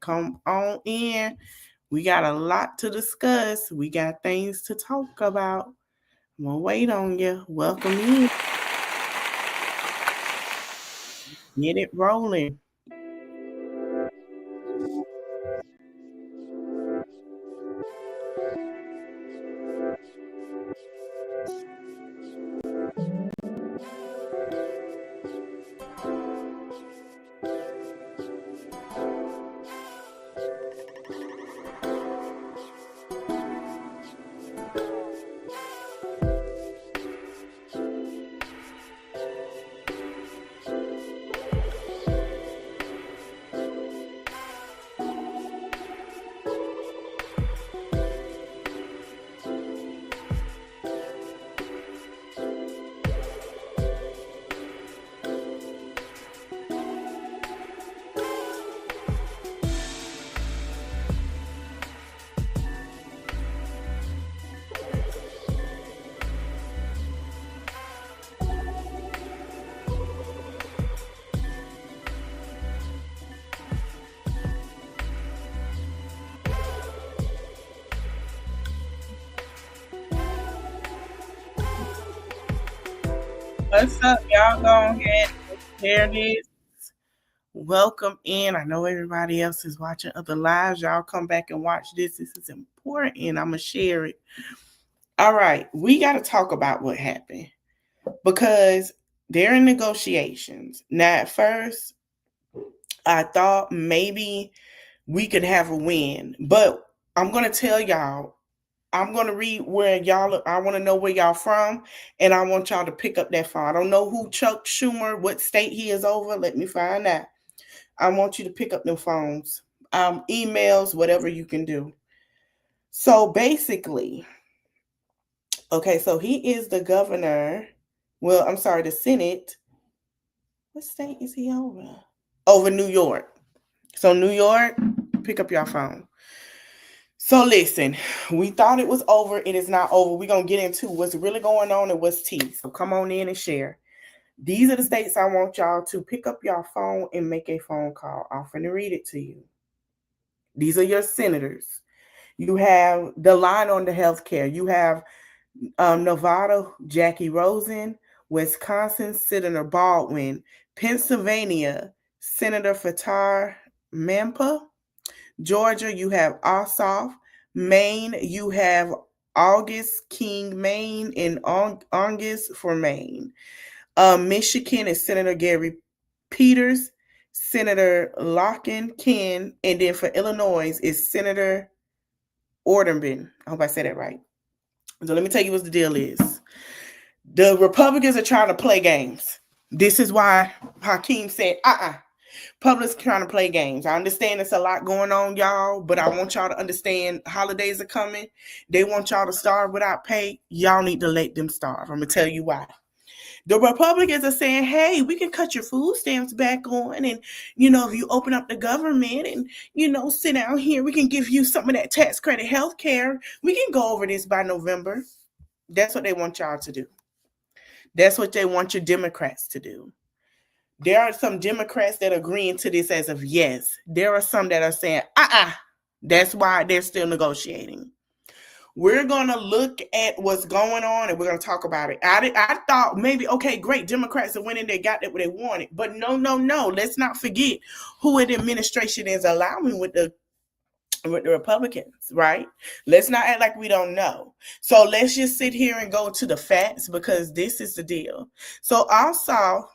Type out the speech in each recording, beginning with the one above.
Come on in. We got a lot to discuss. We got things to talk about. I'm gonna wait on you. Welcome in. Get it rolling. What's up, y'all? Go ahead and share this. Welcome in. I know everybody else is watching other lives. Y'all come back and watch this. This is important. I'm going to share it. All right. We got to talk about what happened because they're in negotiations. Now, at first, I thought maybe we could have a win, but I'm going to tell y'all, I'm going to read where y'all, I want to know where y'all from, and I want y'all to pick up that phone. I don't know who Chuck Schumer, what state he is over. Let me find out. I want you to pick up them phones, emails, whatever you can do. So basically, okay, so he is the governor. Well, I'm sorry, the Senate. What state is he over? Over New York. So New York, pick up your phone. So listen, we thought it was over. It is not over. We're going to get into what's really going on and what's tea. So come on in and share. These are the states I want y'all to pick up your phone and make a phone call. I'm going to read it to you. These are your senators. You have the line on the healthcare. You have Nevada, Jackie Rosen, Wisconsin, Senator Baldwin, Pennsylvania, Senator Fatar Mampa, Georgia, you have Ossoff, Maine, you have August King Maine and August for Maine. Michigan is Senator Gary Peters, Senator Locken Ken, and then for Illinois is Senator Ordenben. I hope I said that right. So let me tell you what the deal is. The Republicans are trying to play games. This is why Hakeem said, Public's trying to play games. I understand there's a lot going on, y'all, but I want y'all to understand holidays are coming. They want y'all to starve without pay. Y'all need to let them starve. I'm going to tell you why. The Republicans are saying, hey, we can cut your food stamps back on. And, if you open up the government and, sit down here, we can give you some of that tax credit health care. We can go over this by November. That's what they want y'all to do. That's what they want your Democrats to do. There are some Democrats that are agreeing to this as of yes. There are some that are saying, That's why they're still negotiating. We're going to look at what's going on and we're going to talk about it. I thought maybe, okay, great, Democrats are winning. They got what they wanted. But no. Let's not forget who the administration is allowing with the Republicans, right? Let's not act like we don't know. So let's just sit here and go to the facts because this is the deal. So also,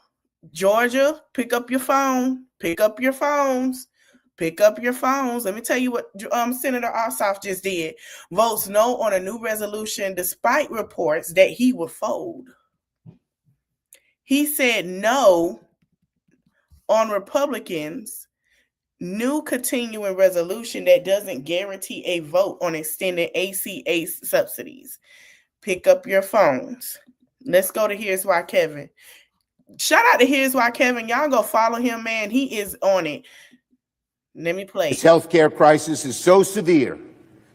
Georgia, pick up your phone. Pick up your phones. Pick up your phones. Let me tell you what Senator Ossoff just did. Votes no on a new resolution despite reports that he would fold. He said no on Republicans' new continuing resolution that doesn't guarantee a vote on extended ACA subsidies. Pick up your phones. Let's go to Here's Why Kevin. Shout out to Here's Why Kevin. Y'all go follow him, man. He is on it. Let me play. This healthcare crisis is so severe,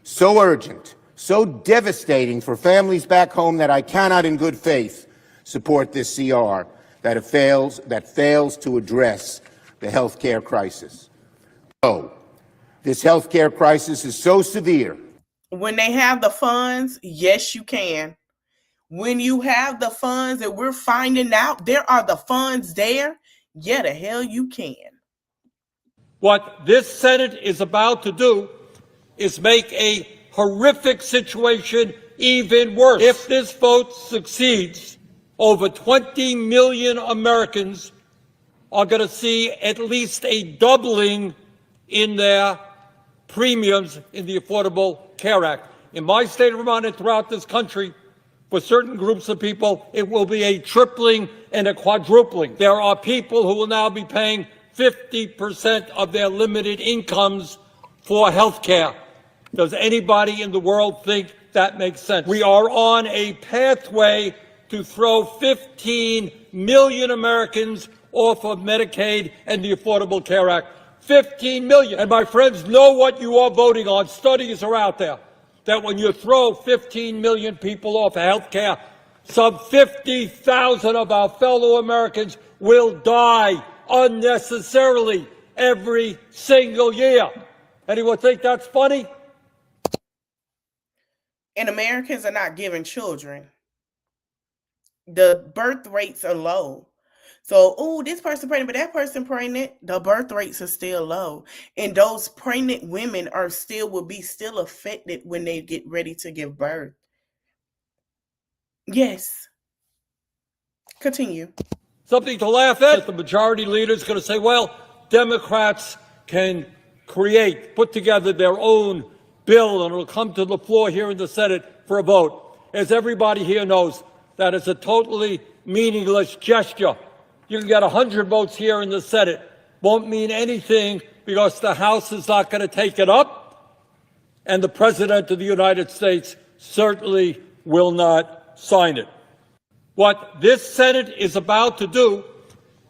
so urgent, so devastating for families back home that I cannot in good faith support this CR that fails to address the healthcare crisis. Oh, this healthcare crisis is so severe. When they have the funds, yes, you can. When you have the funds that we're finding out there are the funds there, yeah, the hell you can. What this Senate is about to do is make a horrific situation even worse. If this vote succeeds, over 20 million Americans are going to see at least a doubling in their premiums in the Affordable Care Act. In my state of Vermont and throughout this country, for certain groups of people, it will be a tripling and a quadrupling. There are people who will now be paying 50% of their limited incomes for health care. Does anybody in the world think that makes sense? We are on a pathway to throw 15 million Americans off of Medicaid and the Affordable Care Act. 15 million. And my friends, know what you are voting on. Studies are out there that when you throw 15 million people off of health care, some 50,000 of our fellow Americans will die unnecessarily every single year. Anyone think that's funny? And Americans are not giving children. The birth rates are low. So, oh, this person pregnant, but that person pregnant, the birth rates are still low. And those pregnant women will be still affected when they get ready to give birth. Yes. Continue. Something to laugh at. The majority leader is going to say, well, Democrats can put together their own bill, and it'll come to the floor here in the Senate for a vote. As everybody here knows, that is a totally meaningless gesture. You can get 100 votes here in the Senate. Won't mean anything because the House is not going to take it up, and the President of the United States certainly will not sign it. What this Senate is about to do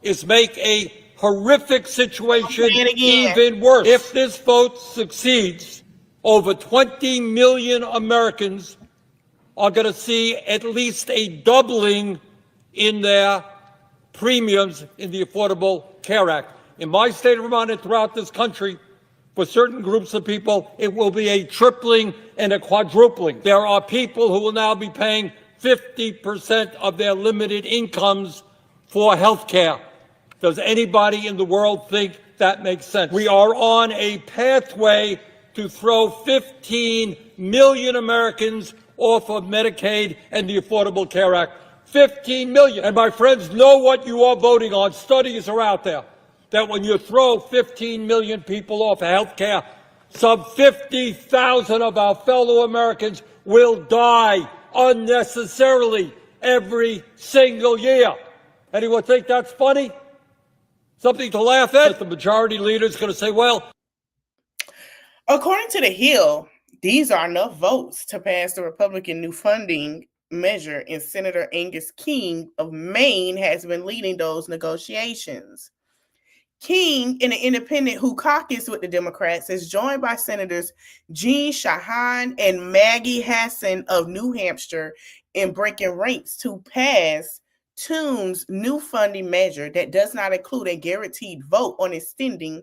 is make a horrific situation even worse. If this vote succeeds, over 20 million Americans are going to see at least a doubling in their premiums in the Affordable Care Act. In my state of Vermont and throughout this country, for certain groups of people, it will be a tripling and a quadrupling. There are people who will now be paying 50% of their limited incomes for health care. Does anybody in the world think that makes sense? We are on a pathway to throw 15 million Americans off of Medicaid and the Affordable Care Act. 15 million. And my friends, know what you are voting on. Studies are out there that when you throw 15 million people off of health care, some 50,000 of our fellow Americans will die unnecessarily every single year. Anyone think that's funny? Something to laugh at? The majority leader is going to say, well, according to the Hill, these are enough votes to pass the Republican new funding measure, and Senator Angus King of Maine has been leading those negotiations. King, an independent who caucused with the Democrats, is joined by Senators Jean Shaheen and Maggie Hassan of New Hampshire in breaking ranks to pass Toombs' new funding measure that does not include a guaranteed vote on extending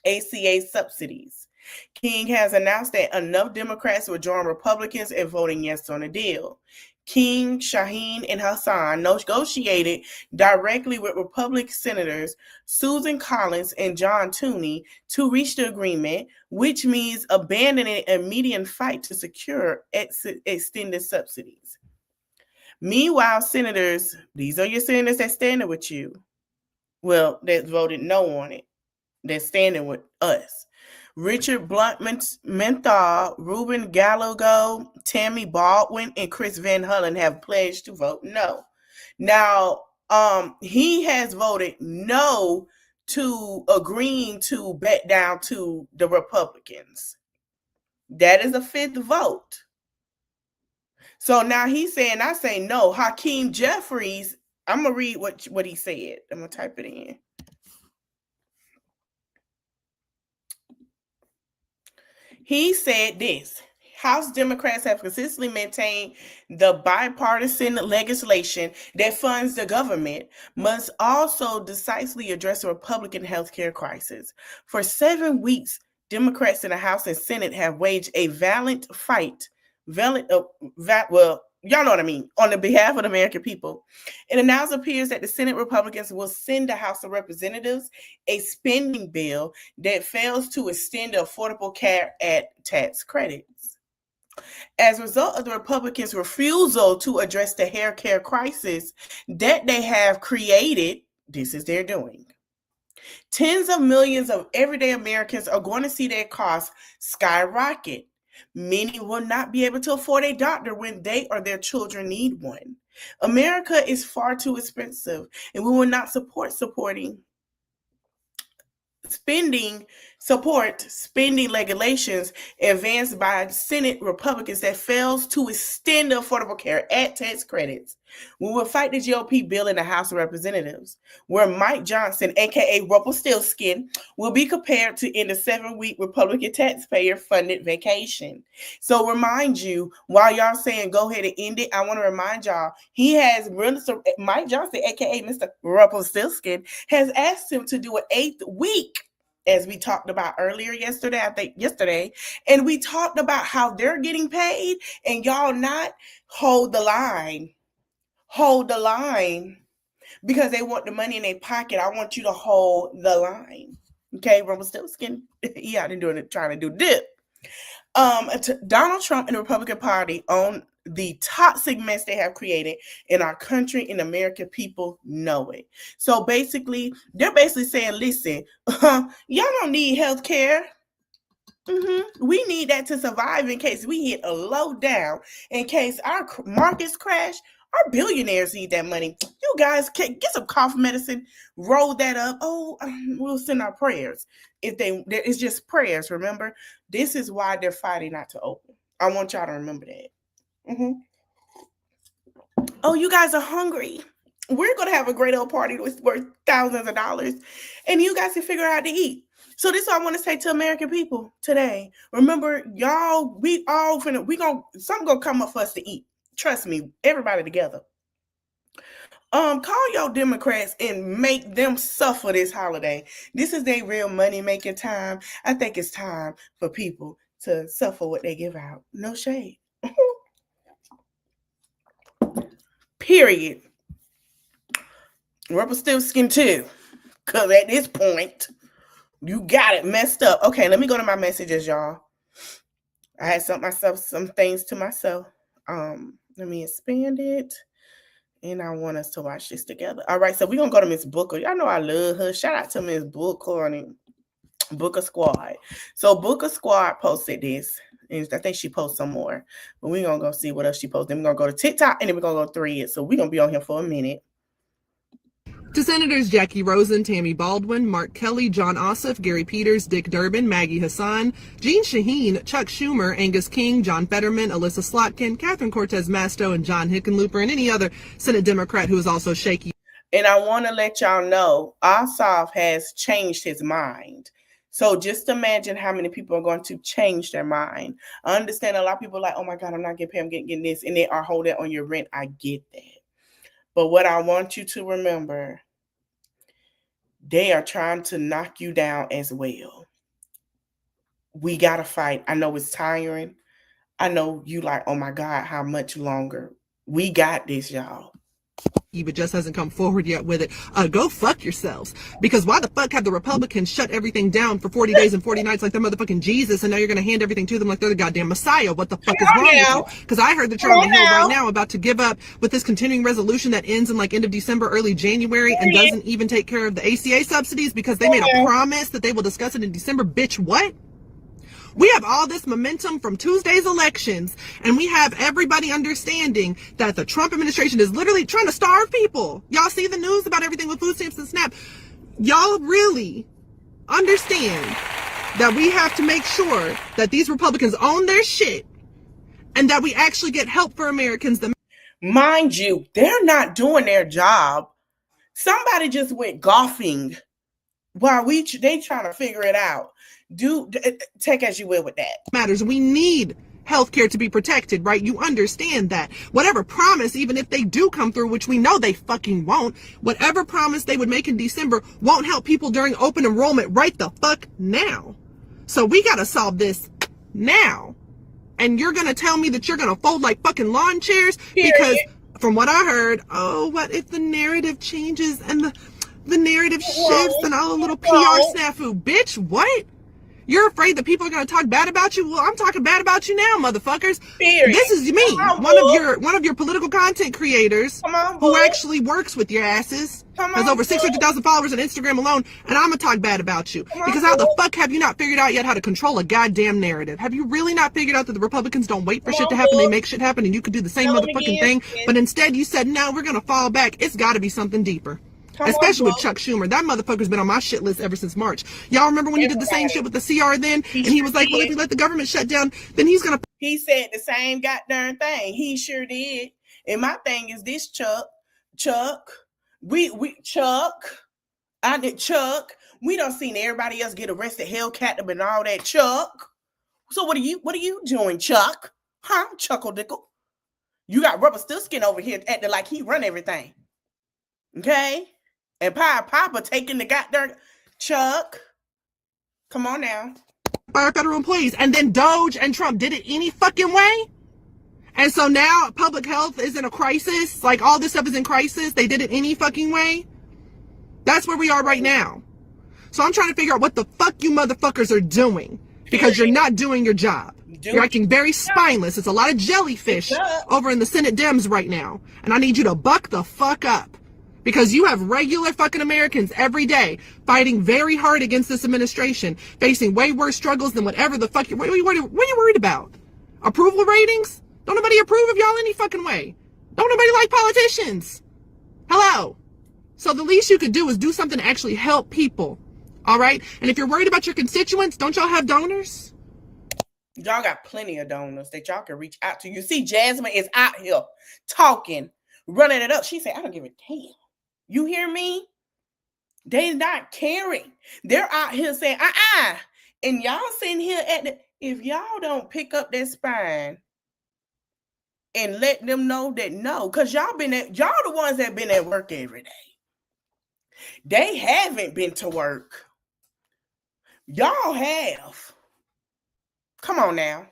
ACA subsidies. King has announced that enough Democrats will join Republicans in voting yes on the deal. King, Shaheen, and Hassan negotiated directly with Republican Senators Susan Collins and John Tooney to reach the agreement, which means abandoning a median fight to secure extended subsidies. Meanwhile, senators, these are your senators that standing with you. Well, that voted no on it. They're standing with us. Richard Blunt Menthal, Ruben Gallego, Tammy Baldwin, and Chris Van Hollen have pledged to vote no. Now, he has voted no to agreeing to back down to the Republicans. That is a fifth vote. So now he's saying, I say no. Hakeem Jeffries, I'm going to read what he said. I'm going to type it in. He said this. House Democrats have consistently maintained the bipartisan legislation that funds the government must also decisively address the Republican healthcare crisis. For 7 weeks, Democrats in the House and Senate have waged a valiant fight, y'all know what I mean, on the behalf of the American people. It now appears that the Senate Republicans will send the House of Representatives a spending bill that fails to extend the Affordable Care Act tax credits. As a result of the Republicans' refusal to address the hair care crisis that they have created, this is their doing. Tens of millions of everyday Americans are going to see their costs skyrocket. Many will not be able to afford a doctor when they or their children need one. America is far too expensive, and we will not support spending regulations advanced by Senate Republicans that fails to extend the Affordable Care Act tax credits. We will fight the GOP bill in the House of Representatives, where Mike Johnson, aka Rumpelstiltskin, will be compared to end a 7-week Republican taxpayer-funded vacation. So remind you, while y'all saying go ahead and end it, I want to remind y'all, he has Mike Johnson, aka Mr. Rumpelstiltskin, has asked him to do an 8th week, as we talked about earlier yesterday, and we talked about how they're getting paid and y'all not. Hold the line, because they want the money in their pocket. I want you to hold the line. Okay, Rumpelstiltskin, he out there trying to do dip. Donald Trump and the Republican Party own the toxic mess they have created in our country, and American people know it. So basically, they're saying, listen, y'all don't need health care. We need that to survive in case we hit a low down, in case our markets crash. Our billionaires need that money. You guys can get some cough medicine, roll that up. Oh, we'll send our prayers. It's just prayers, remember? This is why they're fighting not to open. I want y'all to remember that. Oh, you guys are hungry. We're going to have a great old party that's worth thousands of dollars, and you guys can figure out how to eat. So this is what I want to say to American people today. Remember, y'all, something gonna come up for us to eat. Trust me, everybody together. Call your Democrats and make them suffer this holiday. This is their real money-making time. I think it's time for people to suffer what they give out. No shade. Period. Rumpelstiltskin too. Because at this point, you got it messed up. Okay, let me go to my messages, y'all. I had some things to myself. Let me expand it. And I want us to watch this together. All right, so we're going to go to Miss Booker. Y'all know I love her. Shout out to Miss Booker and Booker Squad. So Booker Squad posted this. And I think she posted some more. But we're going to go see what else she posted. Then we're going to go to TikTok, and then we're going to go Threads. So we're going to be on here for a minute. To Senators Jackie Rosen, Tammy Baldwin, Mark Kelly, John Ossoff, Gary Peters, Dick Durbin, Maggie Hassan, Jean Shaheen, Chuck Schumer, Angus King, John Fetterman, Alyssa Slotkin, Catherine Cortez Masto, and John Hickenlooper, and any other Senate Democrat who is also shaky. And I want to let y'all know, Ossoff has changed his mind. So just imagine how many people are going to change their mind. I understand a lot of people are like, oh my God, I'm not getting paid, I'm getting this, and they are holding on your rent. I get that. But what I want you to remember, they are trying to knock you down as well. We got to fight. I know it's tiring. I know you like, oh my God, how much longer? We got this, y'all. But just hasn't come forward yet with it. Go fuck yourselves. Because why the fuck have the Republicans shut everything down for 40 days and 40 nights like they're motherfucking Jesus, and now you're going to hand everything to them like they're the goddamn Messiah? What the fuck is wrong with you? Because I heard that you're on the hill right now about to give up with this continuing resolution that ends in like end of December, early January, and doesn't even take care of the ACA subsidies because they made a promise that they will discuss it in December. Bitch, what? We have all this momentum from Tuesday's elections, and we have everybody understanding that the Trump administration is literally trying to starve people. Y'all see the news about everything with food stamps and SNAP. Y'all really understand that we have to make sure that these Republicans own their shit and that we actually get help for Americans. Mind you, they're not doing their job. Somebody just went golfing while they trying to figure it out. Take as you will with that. Matters. We need healthcare to be protected, right? You understand that. Whatever promise, even if they do come through, which we know they fucking won't, whatever promise they would make in December won't help people during open enrollment right the fuck now. So we gotta solve this now. And you're gonna tell me that you're gonna fold like fucking lawn chairs? Because from what I heard, oh, what if the narrative changes and the narrative shifts and all a little PR snafu? Bitch, what? You're afraid that people are going to talk bad about you? Well, I'm talking bad about you now, motherfuckers. Period. This is me, one of your political content creators who actually works with your asses. Has over 600,000 followers on Instagram alone, and I'm going to talk bad about you. Because how the fuck have you not figured out yet how to control a goddamn narrative? Have you really not figured out that the Republicans don't wait for shit to happen, they make shit happen, and you could do the same motherfucking thing? But instead you said, no, we're going to fall back. It's got to be something deeper. Especially with Chuck Schumer. That motherfucker's been on my shit list ever since March. Y'all remember when you did the same shit with the CR then? And he was like, well, if we let the government shut down, then he's going to... He said the same goddamn thing. He sure did. And my thing is this, Chuck, we done seen everybody else get arrested, held captive and all that, Chuck. So what are you doing, Chuck? Huh, Chuckle Dickle? You got Rubber Stilskin over here acting like he run everything. Okay? And Papa taking the goddamn Chuck. Come on now. Fire federal employees. And then Doge and Trump did it any fucking way. And so now public health is in a crisis. Like all this stuff is in crisis. They did it any fucking way. That's where we are right now. So I'm trying to figure out what the fuck you motherfuckers are doing. Because you're not doing your job. You're acting very spineless. It's a lot of jellyfish over in the Senate Dems right now. And I need you to buck the fuck up. Because you have regular fucking Americans every day fighting very hard against this administration, facing way worse struggles than whatever the fuck what are you worried about? Approval ratings? Don't nobody approve of y'all any fucking way. Don't nobody like politicians. Hello. So the least you could do is do something to actually help people. All right? And if you're worried about your constituents, don't y'all have donors? Y'all got plenty of donors that y'all can reach out to. You see, Jasmine is out here talking, running it up. She said, I don't give a damn. You hear me? They not caring. They're out here saying, and y'all sitting here if y'all don't pick up that spine and let them know that no, because y'all the ones that been at work every day. They haven't been to work. Y'all have. Come on now.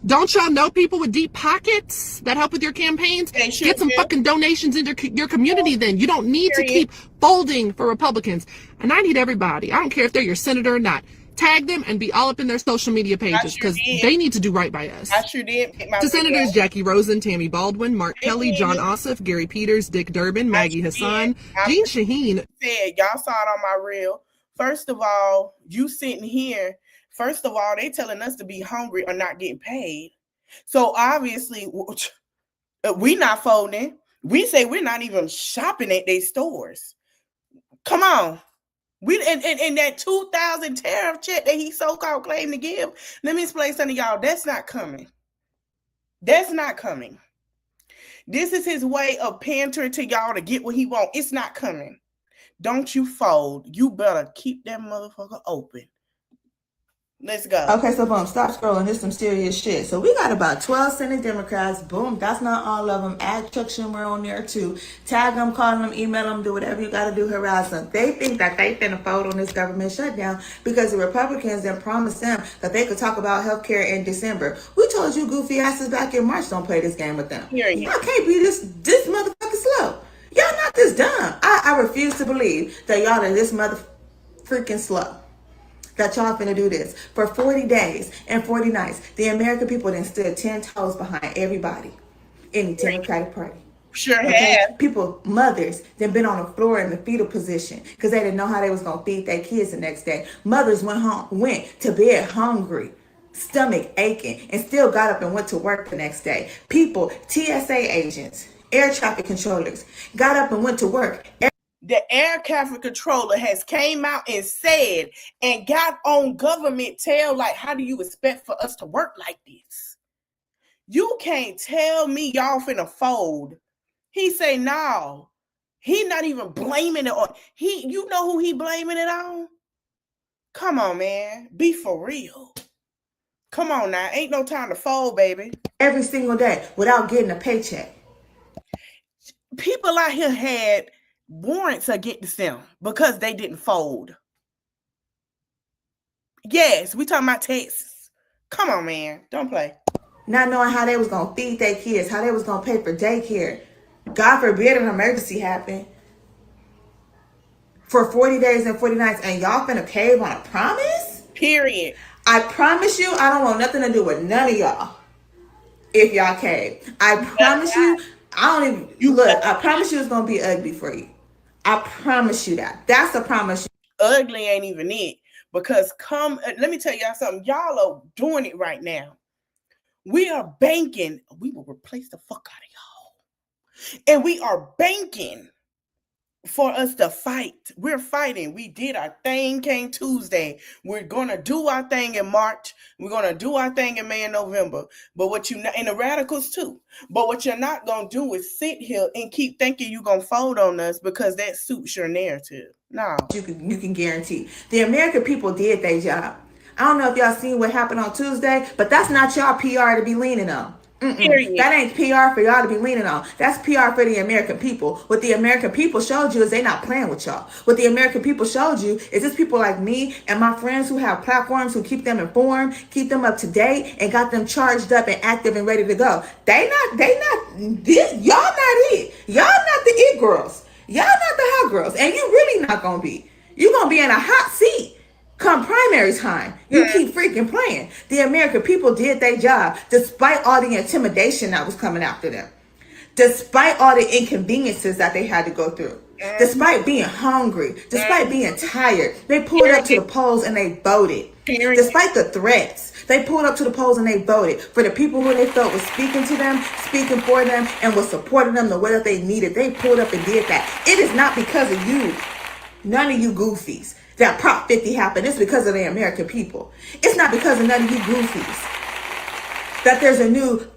Don't y'all know people with deep pockets that help with your campaigns? Get some fucking donations into your community then. You don't need to keep folding for Republicans. And I need everybody. I don't care if they're your senator or not. Tag them and be all up in their social media pages because they need to do right by us. I sure did. To Senators Jackie Rosen, Tammy Baldwin, Mark Kelly, John Ossoff, Gary Peters, Dick Durbin, Maggie Hassan, Jean Shaheen. Said, y'all saw it on my reel. First of all, you sitting here. First of all, they telling us to be hungry or not getting paid. So obviously, we not folding. We say we're not even shopping at their stores. Come on. We and that 2,000 tariff check that he so-called claimed to give. Let me explain something to y'all. That's not coming. That's not coming. This is his way of pandering to y'all to get what he wants. It's not coming. Don't you fold. You better keep that motherfucker open. Let's go. Okay, so boom, stop scrolling. There's some serious shit. So we got about 12 Senate Democrats. Boom, that's not all of them. Add Chuck Schumer on there too. Tag them, call them, email them, do whatever you got to do, harass them. They think that they finna fold on this government shutdown because the Republicans then promised them that they could talk about healthcare in December. We told you goofy asses back in March, don't play this game with them. Y'all can't be this motherfucker slow. Y'all not this dumb. I refuse to believe that y'all are this mother freaking slow. That y'all finna do this. For 40 days and 40 nights, the American people then stood 10 toes behind everybody in the Democratic Party. Sure have. People, mothers, then been on the floor in the fetal position because they didn't know how they was gonna feed their kids the next day. Mothers went to bed hungry, stomach aching, and still got up and went to work the next day. People, TSA agents, air traffic controllers, got up and went to work. The air traffic controller has came out and said and got on government tail like, how do you expect for us to work like this? You can't tell me y'all finna fold. He say no. He not even blaming it on. You know who he blaming it on? Come on, man. Be for real. Come on now. Ain't no time to fold, baby. every single day without getting a paycheck. People out here had warrants against them because they didn't fold. Yes, we talking about Texas. Come on, man. Don't play. Not knowing how they was going to feed their kids, how they was going to pay for daycare. God forbid an emergency happen. For 40 days and 40 nights, and y'all finna cave on a promise? Period. I promise you, I don't want nothing to do with none of y'all if y'all cave. I promise you, I don't even, look, I promise you it's gonna be ugly for you. I promise you that. That's a promise. Ugly ain't even it. Because let me tell y'all something. Y'all are doing it right now. We are banking. We will replace the fuck out of y'all. And we are banking for us to fight. We're fighting. We did our thing, came Tuesday. We're going to do our thing in March. We're going to do our thing in May and November. But and the radicals too. But what you're not going to do is sit here and keep thinking you're going to fold on us because that suits your narrative. No. You can guarantee. The American people did their job. I don't know if y'all seen what happened on Tuesday, but that's not y'all PR to be leaning on. That ain't PR for y'all to be leaning on. That's PR for the American people. What the American people showed you is they not playing with y'all. What the American people showed you is just people like me and my friends who have platforms who keep them informed, keep them up to date, and got them charged up and active and ready to go. Y'all not it. Y'all not the it girls. Y'all not the hot girls. And you really not gonna be. You gonna be in a hot seat. Come primary time, you keep freaking playing. The American people did their job despite all the intimidation that was coming after them. Despite all the inconveniences that they had to go through. Despite being hungry. Despite being tired. They pulled up to the polls and they voted. Despite the threats. They pulled up to the polls and they voted for the people who they felt was speaking to them, speaking for them, and was supporting them the way that they needed. They pulled up and did that. It is not because of you. None of you goofies. That Prop 50 happened. It's because of the American people. It's not because of none of you goofies that there's a new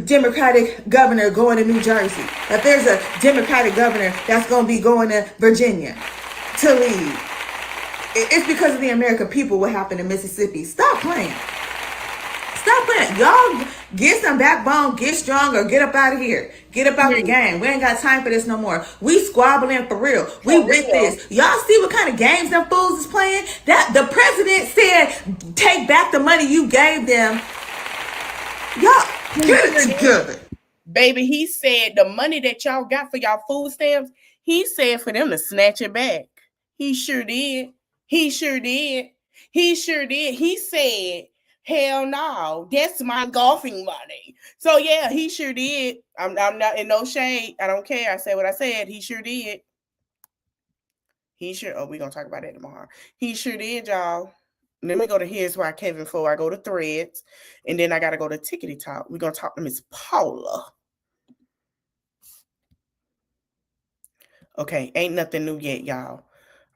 Democratic governor going to New Jersey. That there's a Democratic governor that's going to be going to Virginia to lead. It's because of the American people what happened in Mississippi. Stop playing. Stop playing. Y'all get some backbone, get strong, or get up out of here. Get up out the game. We ain't got time for this no more. We squabbling for real. We with this. Y'all see what kind of games them fools is playing? That the president said, take back the money you gave them. Y'all get it together. Baby, he said the money that y'all got for y'all food stamps, he said for them to snatch it back. He sure did. He sure did. He sure did. He said, hell no, that's my golfing money. So yeah, he sure did. I'm not in no shade. I don't care. I said what I said. He sure did. He sure. Oh, we're gonna talk about that tomorrow. He sure did, y'all. Let me go to Here's Why Kevin for. I go to Threads, and then I gotta go to Tickety Talk. We're gonna talk to Miss Paula. Okay, ain't nothing new yet, y'all.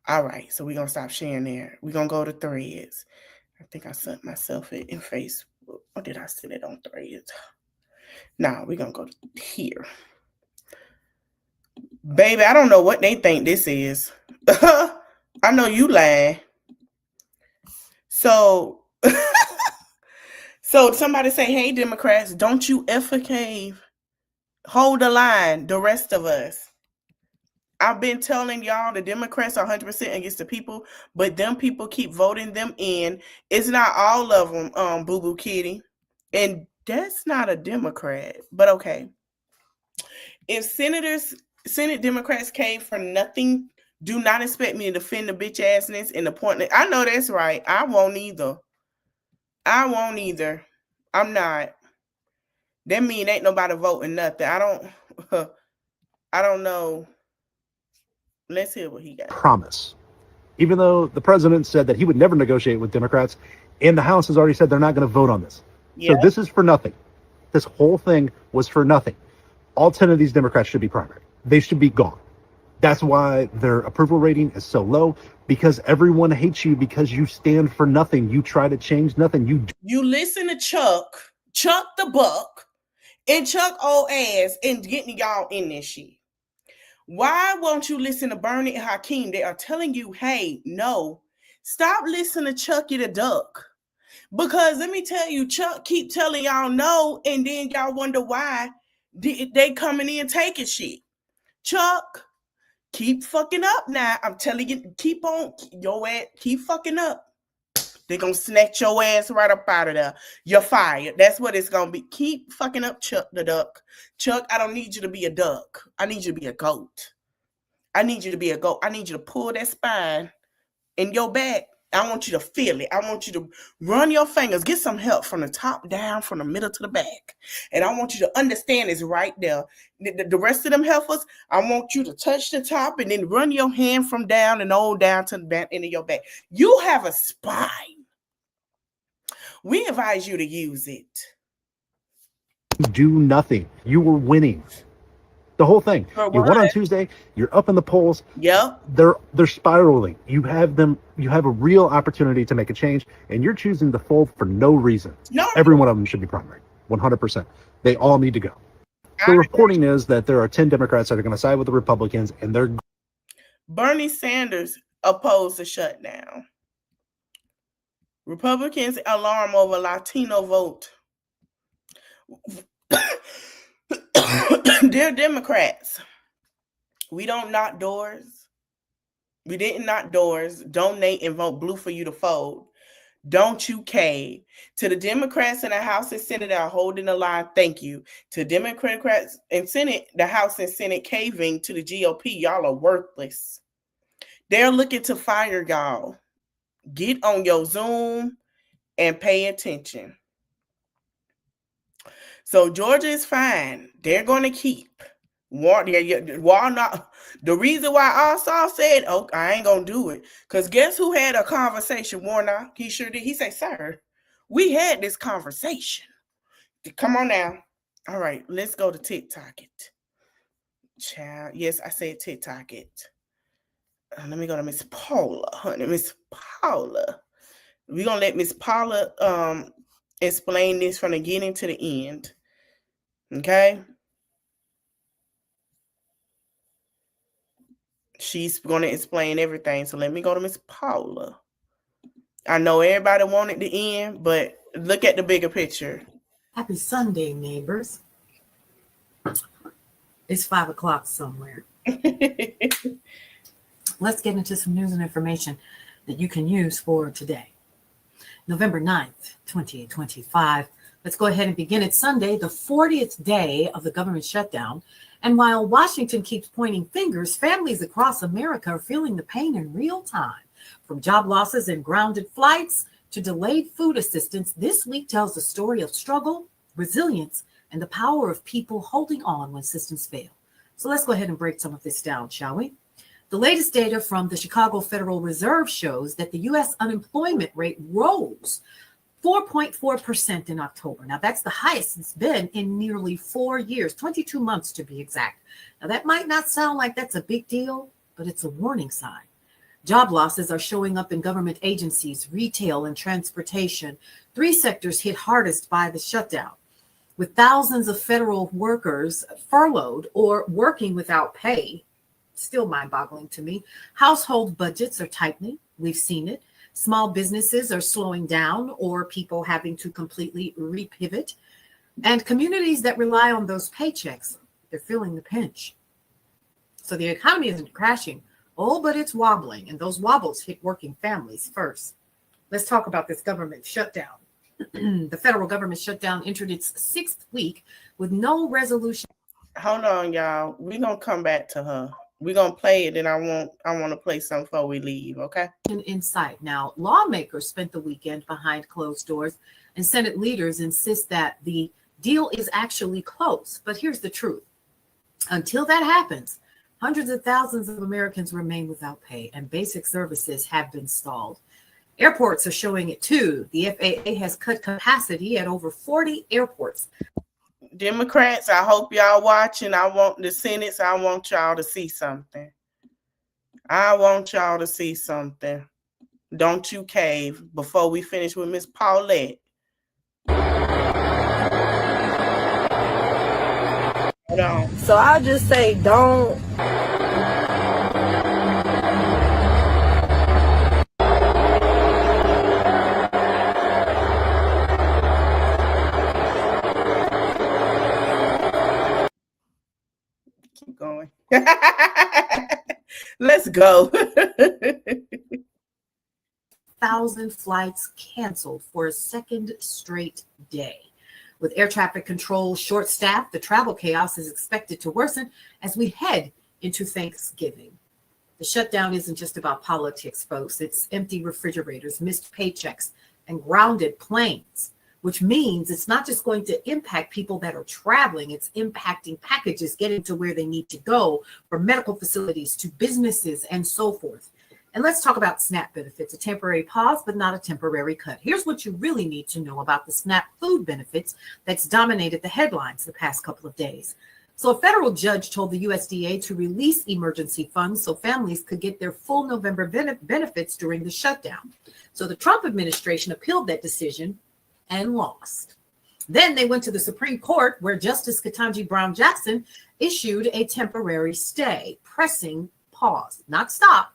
All right, so we're gonna stop sharing there. We're gonna go to Threads. I think I sent myself it in Facebook. Or did I send it on Threads? Now we're gonna go to here. Baby, I don't know what they think this is. I know you lying. So somebody say, hey, Democrats, don't you ever cave. Hold the line, the rest of us. I've been telling y'all the Democrats are 100% against the people, but them people keep voting them in. It's not all of them, Boo-Boo Kitty. And that's not a Democrat, but okay. If Senate Democrats came for nothing, do not expect me to defend the bitch assness and the point. I know that's right. I won't either. I'm not. That mean ain't nobody voting nothing. I don't know. Let's hear what he got. Promise. Even though the president said that he would never negotiate with Democrats, and the House has already said they're not going to vote on this. Yeah. So this is for nothing. This whole thing was for nothing. All 10 of these Democrats should be primary. They should be gone. That's why their approval rating is so low, because everyone hates you because you stand for nothing. You try to change nothing. You listen to Chuck the Buck, and Chuck old ass and getting y'all in this shit. Why won't you listen to Bernie and Hakeem? They are telling you, hey, no, stop listening to Chucky the Duck. Because let me tell you, Chuck keep telling y'all no, and then y'all wonder why they coming in taking shit. Chuck, keep fucking up now. I'm telling you, keep on your ass, keep fucking up. They're gonna snatch your ass right up out of there. You're fired. That's what it's gonna be. Keep fucking up, Chuck the duck. Chuck, I don't need you to be a duck. I need you to be a goat. I need you to be a goat. I need you to pull that spine in your back. I want you to feel it. I want you to run your fingers. Get some help from the top down, from the middle to the back. And I want you to understand it's right there. The rest of them heifers, I want you to touch the top and then run your hand from down and on down to the back end of your back. You have a spine. We advise you to use it. Do nothing. You were winning. The whole thing. You won on Tuesday. You're up in the polls. Yep. They're spiraling. You have a real opportunity to make a change, and you're choosing to fold for no reason. No. Every one of them should be primary. 100%. They all need to go. The reporting is that there are 10 Democrats that are going to side with the Republicans, and they're... Bernie Sanders opposed the shutdown. Republicans alarm over Latino vote. Dear Democrats, we don't knock doors. We didn't knock doors. Donate and vote blue for you to fold. Don't you cave. To the Democrats in the House and Senate that are holding the line, thank you. To Democrats in Senate, the House and Senate caving to the GOP, y'all are worthless. They're looking to fire y'all. Get on your Zoom and pay attention. So Georgia is fine. They're going to keep. Walnut. The reason why Ossoff said, "Oh, I ain't gonna do it," because guess who had a conversation? Warnock. He sure did. He said, "Sir, we had this conversation. Come on now. All right, let's go to TikTok it, child. Yes, I said TikTok it. Let me go to Miss Paula, honey. Miss Paula. We're gonna let Miss Paula explain this from the beginning to the end. Okay." She's going to explain everything. So let me go to Miss Paula. I know everybody wanted to end, but look at the bigger picture. Happy Sunday, neighbors. It's 5 o'clock somewhere. Let's get into some news and information that you can use for today. November 9th, 2025. Let's go ahead and begin. It's Sunday, the 40th day of the government shutdown. And while Washington keeps pointing fingers, families across America are feeling the pain in real time. From job losses and grounded flights to delayed food assistance, this week tells the story of struggle, resilience, and the power of people holding on when systems fail. So let's go ahead and break some of this down, shall we? The latest data from the Chicago Federal Reserve shows that the U.S. unemployment rate rose 4.4% in October. Now, that's the highest it's been in nearly 4 years, 22 months to be exact. Now, that might not sound like that's a big deal, but it's a warning sign. Job losses are showing up in government agencies, retail, and transportation, 3 sectors hit hardest by the shutdown. With thousands of federal workers furloughed or working without pay, still mind-boggling to me. Household budgets are tightening. We've seen it. Small businesses are slowing down or people having to completely repivot. And communities that rely on those paychecks, they're feeling the pinch. So the economy isn't crashing. Oh, but it's wobbling. And those wobbles hit working families first. Let's talk about this government shutdown. The federal government shutdown entered its 6th week with no resolution. Hold on, y'all. We're going to come back to her. We're going to play it, and I want to play something before we leave, okay? In sight. Now, lawmakers spent the weekend behind closed doors, and Senate leaders insist that the deal is actually close. But here's the truth. Until that happens, hundreds of thousands of Americans remain without pay, and basic services have been stalled. Airports are showing it too. The FAA has cut capacity at over 40 airports. Democrats, I hope y'all watching. I want the Senate. I want y'all to see something. I want y'all to see something. Don't you cave before we finish with Miss Paulette. Hold on. So I'll just say don't. Let's go. 1,000 flights canceled for a second straight day. With air traffic control short-staffed, the travel chaos is expected to worsen as we head into Thanksgiving. The shutdown isn't just about politics, folks. It's empty refrigerators, missed paychecks, and grounded planes, which means it's not just going to impact people that are traveling. It's impacting packages getting to where they need to go, from medical facilities to businesses and so forth. And let's talk about SNAP benefits, a temporary pause, but not a temporary cut. Here's what you really need to know about the SNAP food benefits that's dominated the headlines the past couple of days. So a federal judge told the USDA to release emergency funds so families could get their full November benefits during the shutdown. So the Trump administration appealed that decision and lost. Then they went to the Supreme Court, where Justice Ketanji Brown Jackson issued a temporary stay, pressing pause, not stop,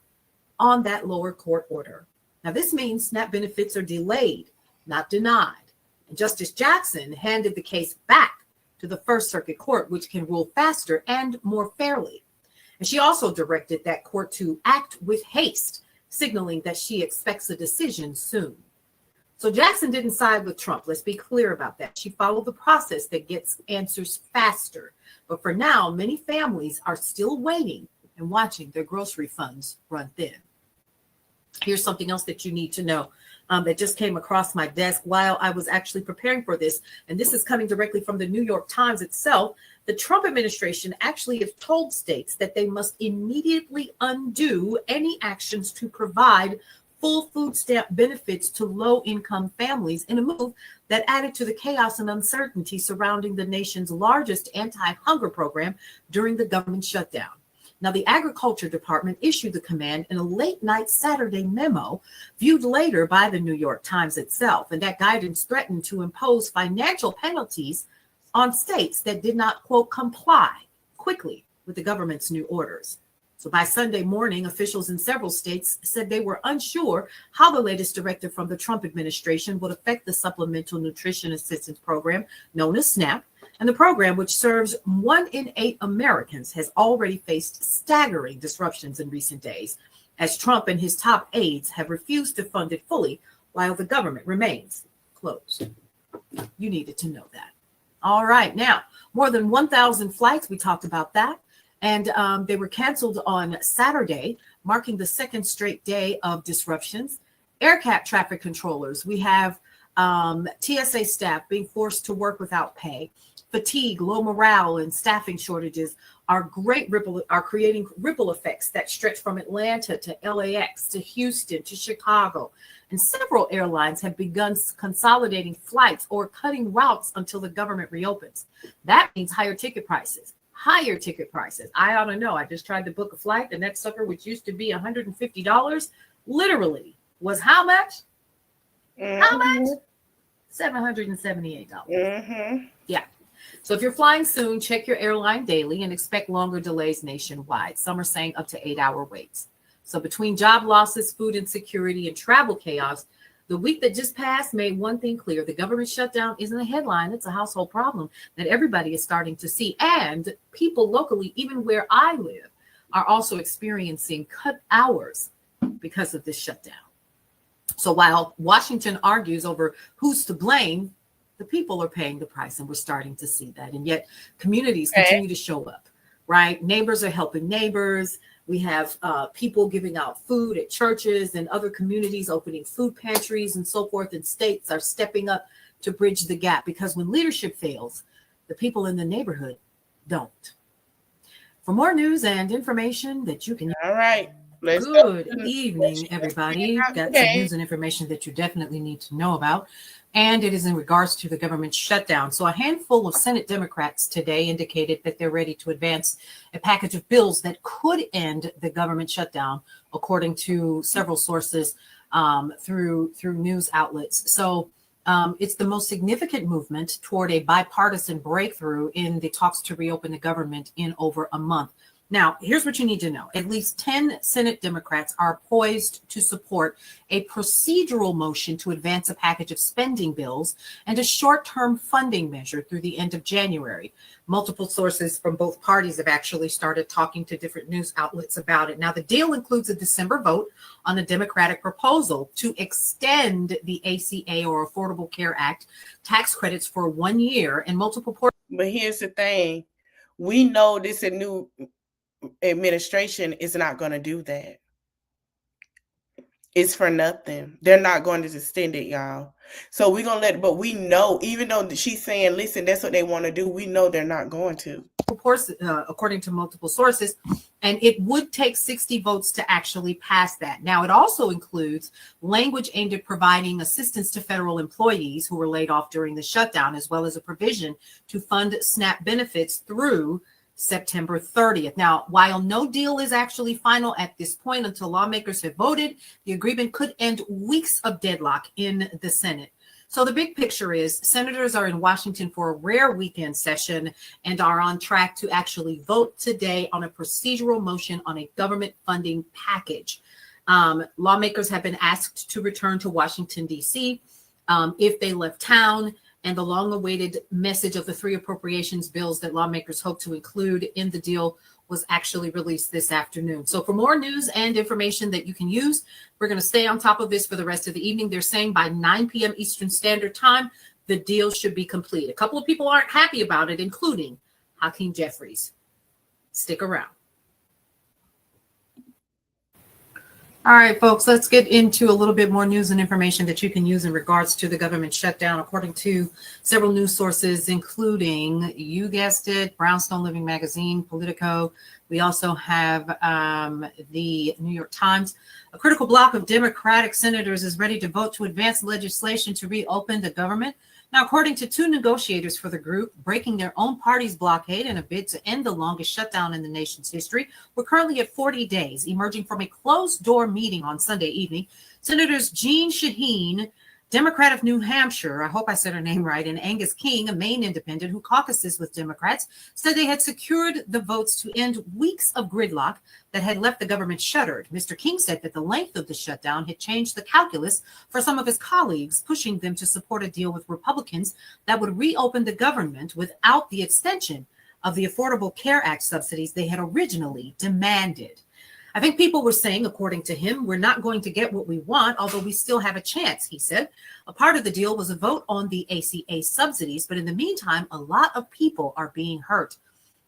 on that lower court order. Now, this means SNAP benefits are delayed, not denied. And Justice Jackson handed the case back to the First Circuit Court, which can rule faster and more fairly. And she also directed that court to act with haste, signaling that she expects a decision soon. So Jackson didn't side with Trump. Let's be clear about that. She followed the process that gets answers faster. But for now, many families are still waiting and watching their grocery funds run thin. Here's something else that you need to know that just came across my desk while I was actually preparing for this. And this is coming directly from the New York Times itself. The Trump administration actually has told states that they must immediately undo any actions to provide full food stamp benefits to low-income families, in a move that added to the chaos and uncertainty surrounding the nation's largest anti-hunger program during the government shutdown. Now, the Agriculture Department issued the command in a late-night Saturday memo, viewed later by the New York Times itself, and that guidance threatened to impose financial penalties on states that did not, quote, comply quickly with the government's new orders. So by Sunday morning, officials in several states said they were unsure how the latest directive from the Trump administration would affect the Supplemental Nutrition Assistance Program, known as SNAP. And the program, which serves 1 in 8 Americans, has already faced staggering disruptions in recent days, as Trump and his top aides have refused to fund it fully while the government remains closed. You needed to know that. All right. Now, more than 1,000 flights, we talked about that. And they were canceled on Saturday, marking the second straight day of disruptions. AirCap traffic controllers, we have TSA staff being forced to work without pay. Fatigue, low morale, and staffing shortages are creating ripple effects that stretch from Atlanta to LAX to Houston to Chicago. And several airlines have begun consolidating flights or cutting routes until the government reopens. That means higher ticket prices. I ought to know. I just tried to book a flight, and that sucker, which used to be $150, literally was how much? How much? $778. Yeah. So if you're flying soon, check your airline daily and expect longer delays nationwide. Some are saying up to 8-hour waits. So between job losses, food insecurity, and travel chaos, the week that just passed made one thing clear. The government shutdown isn't a headline. It's a household problem that everybody is starting to see. And people locally, even where I live, are also experiencing cut hours because of this shutdown. So while Washington argues over who's to blame, the people are paying the price, and we're starting to see that. And yet communities continue to show up, right? Neighbors are helping neighbors. We have people giving out food at churches and other communities, opening food pantries and so forth. And states are stepping up to bridge the gap, because when leadership fails, the people in the neighborhood don't. For more news and information that you can. All right. Good evening, everybody. Got some news and information that you definitely need to know about. And it is in regards to the government shutdown. So a handful of Senate Democrats today indicated that they're ready to advance a package of bills that could end the government shutdown, according to several sources through news outlets. So it's the most significant movement toward a bipartisan breakthrough in the talks to reopen the government in over a month. Now, here's what you need to know. At least 10 Senate Democrats are poised to support a procedural motion to advance a package of spending bills and a short-term funding measure through the end of January. Multiple sources from both parties have actually started talking to different news outlets about it. Now, the deal includes a December vote on a Democratic proposal to extend the ACA, or Affordable Care Act, tax credits for 1 year and multiple portions. But here's the thing. We know this new administration is not going to do that. It's for nothing. They're not going to extend it, y'all. So we're going to let, but we know, even though she's saying, listen, that's what they want to do, we know they're not going to. According to multiple sources, and it would take 60 votes to actually pass that. Now, it also includes language aimed at providing assistance to federal employees who were laid off during the shutdown, as well as a provision to fund SNAP benefits through September 30th. Now, while no deal is actually final at this point until lawmakers have voted, the agreement could end weeks of deadlock in the Senate. So the big picture is senators are in Washington for a rare weekend session and are on track to actually vote today on a procedural motion on a government funding package. Lawmakers have been asked to return to Washington, D.C. If they left town, and the long-awaited message of the 3 appropriations bills that lawmakers hope to include in the deal was actually released this afternoon. So for more news and information that you can use, we're going to stay on top of this for the rest of the evening. They're saying by 9 p.m. Eastern Standard Time, the deal should be complete. A couple of people aren't happy about it, including Hakeem Jeffries. Stick around. All right, folks, let's get into a little bit more news and information that you can use in regards to the government shutdown. According to several news sources, including, you guessed it, Brownstone Living Magazine, Politico. We also have the New York Times. A critical block of Democratic senators is ready to vote to advance legislation to reopen the government. Now, according to 2 negotiators for the group, breaking their own party's blockade in a bid to end the longest shutdown in the nation's history, we're currently at 40 days, emerging from a closed-door meeting on Sunday evening. Senators Jean Shaheen, Democrat of New Hampshire, I hope I said her name right, and Angus King, a Maine independent who caucuses with Democrats, said they had secured the votes to end weeks of gridlock that had left the government shuttered. Mr. King said that the length of the shutdown had changed the calculus for some of his colleagues, pushing them to support a deal with Republicans that would reopen the government without the extension of the Affordable Care Act subsidies they had originally demanded. I think people were saying, according to him, we're not going to get what we want, although we still have a chance, he said. A part of the deal was a vote on the ACA subsidies, but in the meantime, a lot of people are being hurt.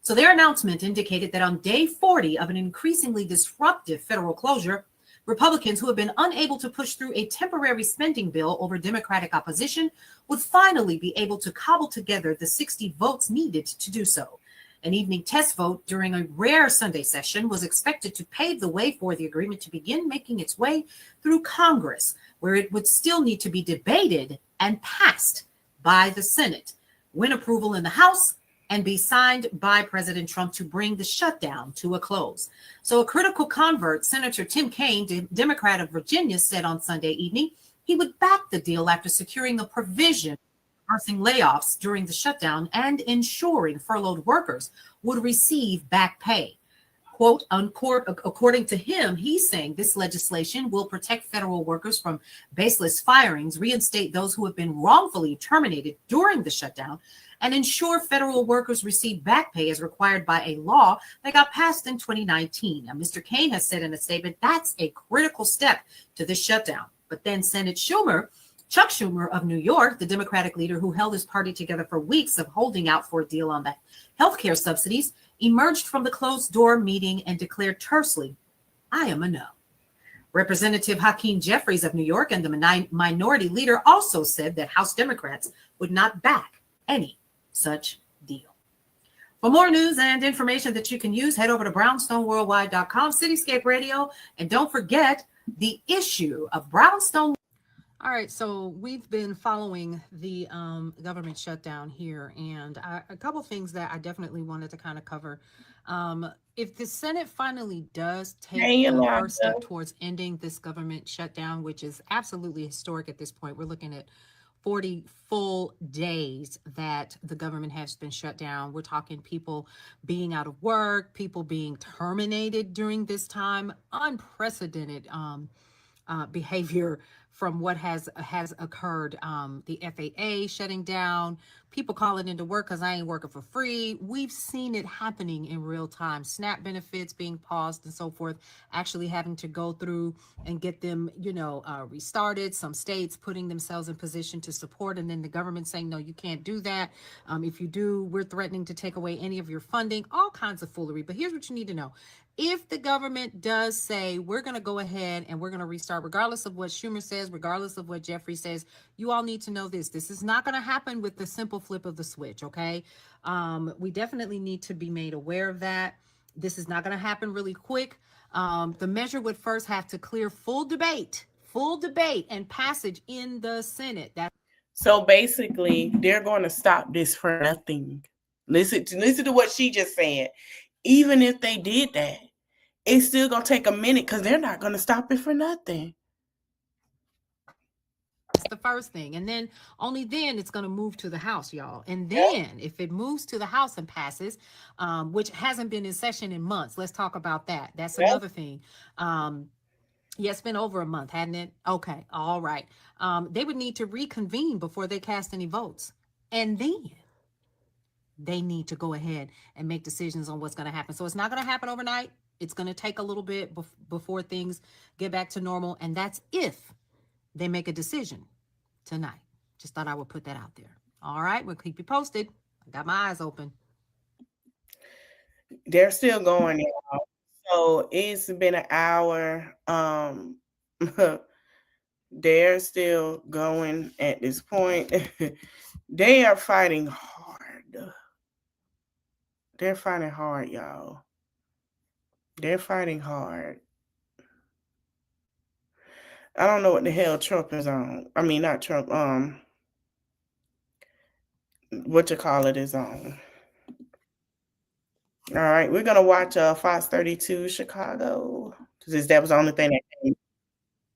So their announcement indicated that on day 40 of an increasingly disruptive federal closure, Republicans who have been unable to push through a temporary spending bill over Democratic opposition would finally be able to cobble together the 60 votes needed to do so. An evening test vote during a rare Sunday session was expected to pave the way for the agreement to begin making its way through Congress, where it would still need to be debated and passed by the Senate, win approval in the House, and be signed by President Trump to bring the shutdown to a close. So a critical convert, Senator Tim Kaine, Democrat of Virginia, said on Sunday evening he would back the deal after securing a provision reversing layoffs during the shutdown and ensuring furloughed workers would receive back pay. Quote, unquote, according to him, he's saying this legislation will protect federal workers from baseless firings, reinstate those who have been wrongfully terminated during the shutdown, and ensure federal workers receive back pay as required by a law that got passed in 2019. Now, Mr. Kaine has said in a statement that's a critical step to this shutdown. But then Chuck Schumer of New York, the Democratic leader who held his party together for weeks of holding out for a deal on the healthcare subsidies, emerged from the closed-door meeting and declared tersely, I am a no. Representative Hakeem Jeffries of New York and the minority leader also said that House Democrats would not back any such deal. For more news and information that you can use, head over to brownstoneworldwide.com, Cityscape Radio, and don't forget the issue of Brownstone. All right, so we've been following the government shutdown here, and a couple things that I definitely wanted to kind of cover. If the Senate finally does take the first step towards ending this government shutdown, which is absolutely historic at this point, we're looking at 40 full days that the government has been shut down. We're talking people being out of work, people being terminated during this time, unprecedented behavior from what has occurred. The FAA shutting down, people calling into work because I ain't working for free. We've seen it happening in real time. SNAP benefits being paused and so forth, actually having to go through and get them, restarted. Some states putting themselves in position to support, and then the government saying, no, you can't do that. If you do, we're threatening to take away any of your funding, all kinds of foolery. But here's what you need to know. If the government does say, we're going to go ahead and we're going to restart, regardless of what Schumer says, regardless of what Jeffrey says, you all need to know this. This is not going to happen with the simple flip of the switch, okay? We definitely need to be made aware of that. This is not going to happen really quick. The measure would first have to clear full debate and passage in the Senate. So basically, they're going to stop this for nothing. Listen to what she just said. Even if they did that, it's still going to take a minute because they're not going to stop it for nothing. That's the first thing. And then only then it's going to move to the House, y'all. And then if it moves to the House and passes, which hasn't been in session in months, let's talk about that. That's another thing. It's been over a month, hadn't it? Okay. All right. They would need to reconvene before they cast any votes. And then they need to go ahead and make decisions on what's going to happen. So it's not going to happen overnight. It's going to take a little bit before things get back to normal. And that's if they make a decision tonight. Just thought I would put that out there. All right. We'll keep you posted. I got my eyes open. They're still going, y'all. So it's been an hour. They're still going at this point. They are fighting hard. They're fighting hard, y'all. They're fighting hard. I don't know what the hell Trump is on. I mean, not Trump. What you call it is on. All right, we're gonna watch Fox 32 Chicago because that was the only thing that came.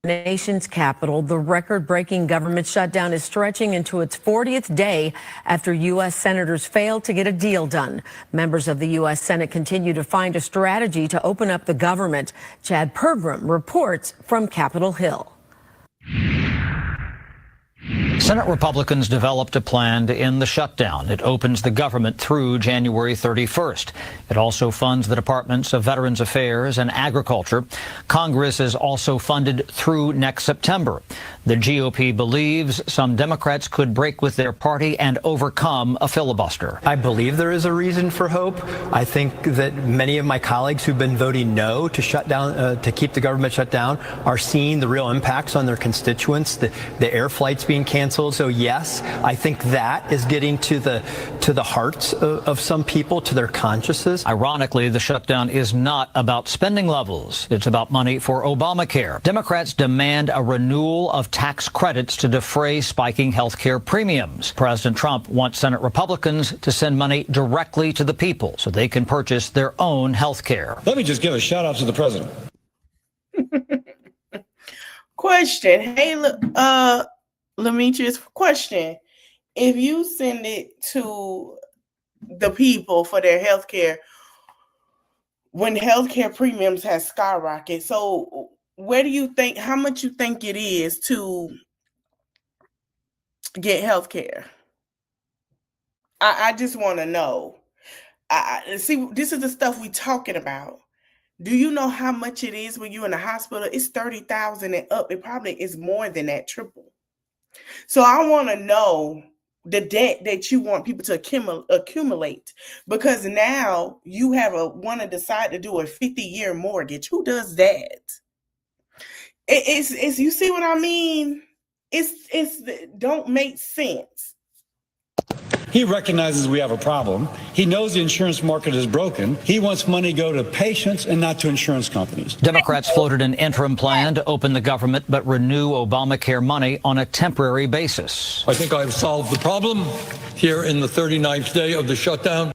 Nation's capital, the record-breaking government shutdown is stretching into its 40th day after U.S. senators failed to get a deal done. Members of the U.S. Senate continue to find a strategy to open up the government. Chad Pergram reports from Capitol Hill. Senate Republicans developed a plan to end the shutdown. It opens the government through January 31st. It also funds the Departments of Veterans Affairs and Agriculture. Congress is also funded through next September. The GOP believes some Democrats could break with their party and overcome a filibuster. I believe there is a reason for hope. I think that many of my colleagues who've been voting no to shut down, to keep the government shut down, are seeing the real impacts on their constituents, the air flights being canceled. So yes, I think that is getting to the hearts of some people, to their consciences. Ironically, the shutdown is not about spending levels. It's about money for Obamacare. Democrats demand a renewal of tax credits to defray spiking health care premiums. President Trump wants Senate Republicans to send money directly to the people so they can purchase their own health care. Let me just give a shout out to the president. Question. Hey, look, Demetrius, question. If you send it to the people for their health care, when healthcare premiums have skyrocketed, so where do you think, how much you think it is to get healthcare? I just want to know. See, this is the stuff we talking about. Do you know how much it is when you're in the hospital? It's $30,000 and up. It probably is more than that, triple. So I want to know the debt that you want people to accumulate, because now you want to decide to do a 50-year mortgage. Who does that? It's you see what I mean? It's don't make sense. He recognizes we have a problem. He knows the insurance market is broken. He wants money to go to patients and not to insurance companies. Democrats floated an interim plan to open the government but renew Obamacare money on a temporary basis. I think I've solved the problem here in the 39th day of the shutdown.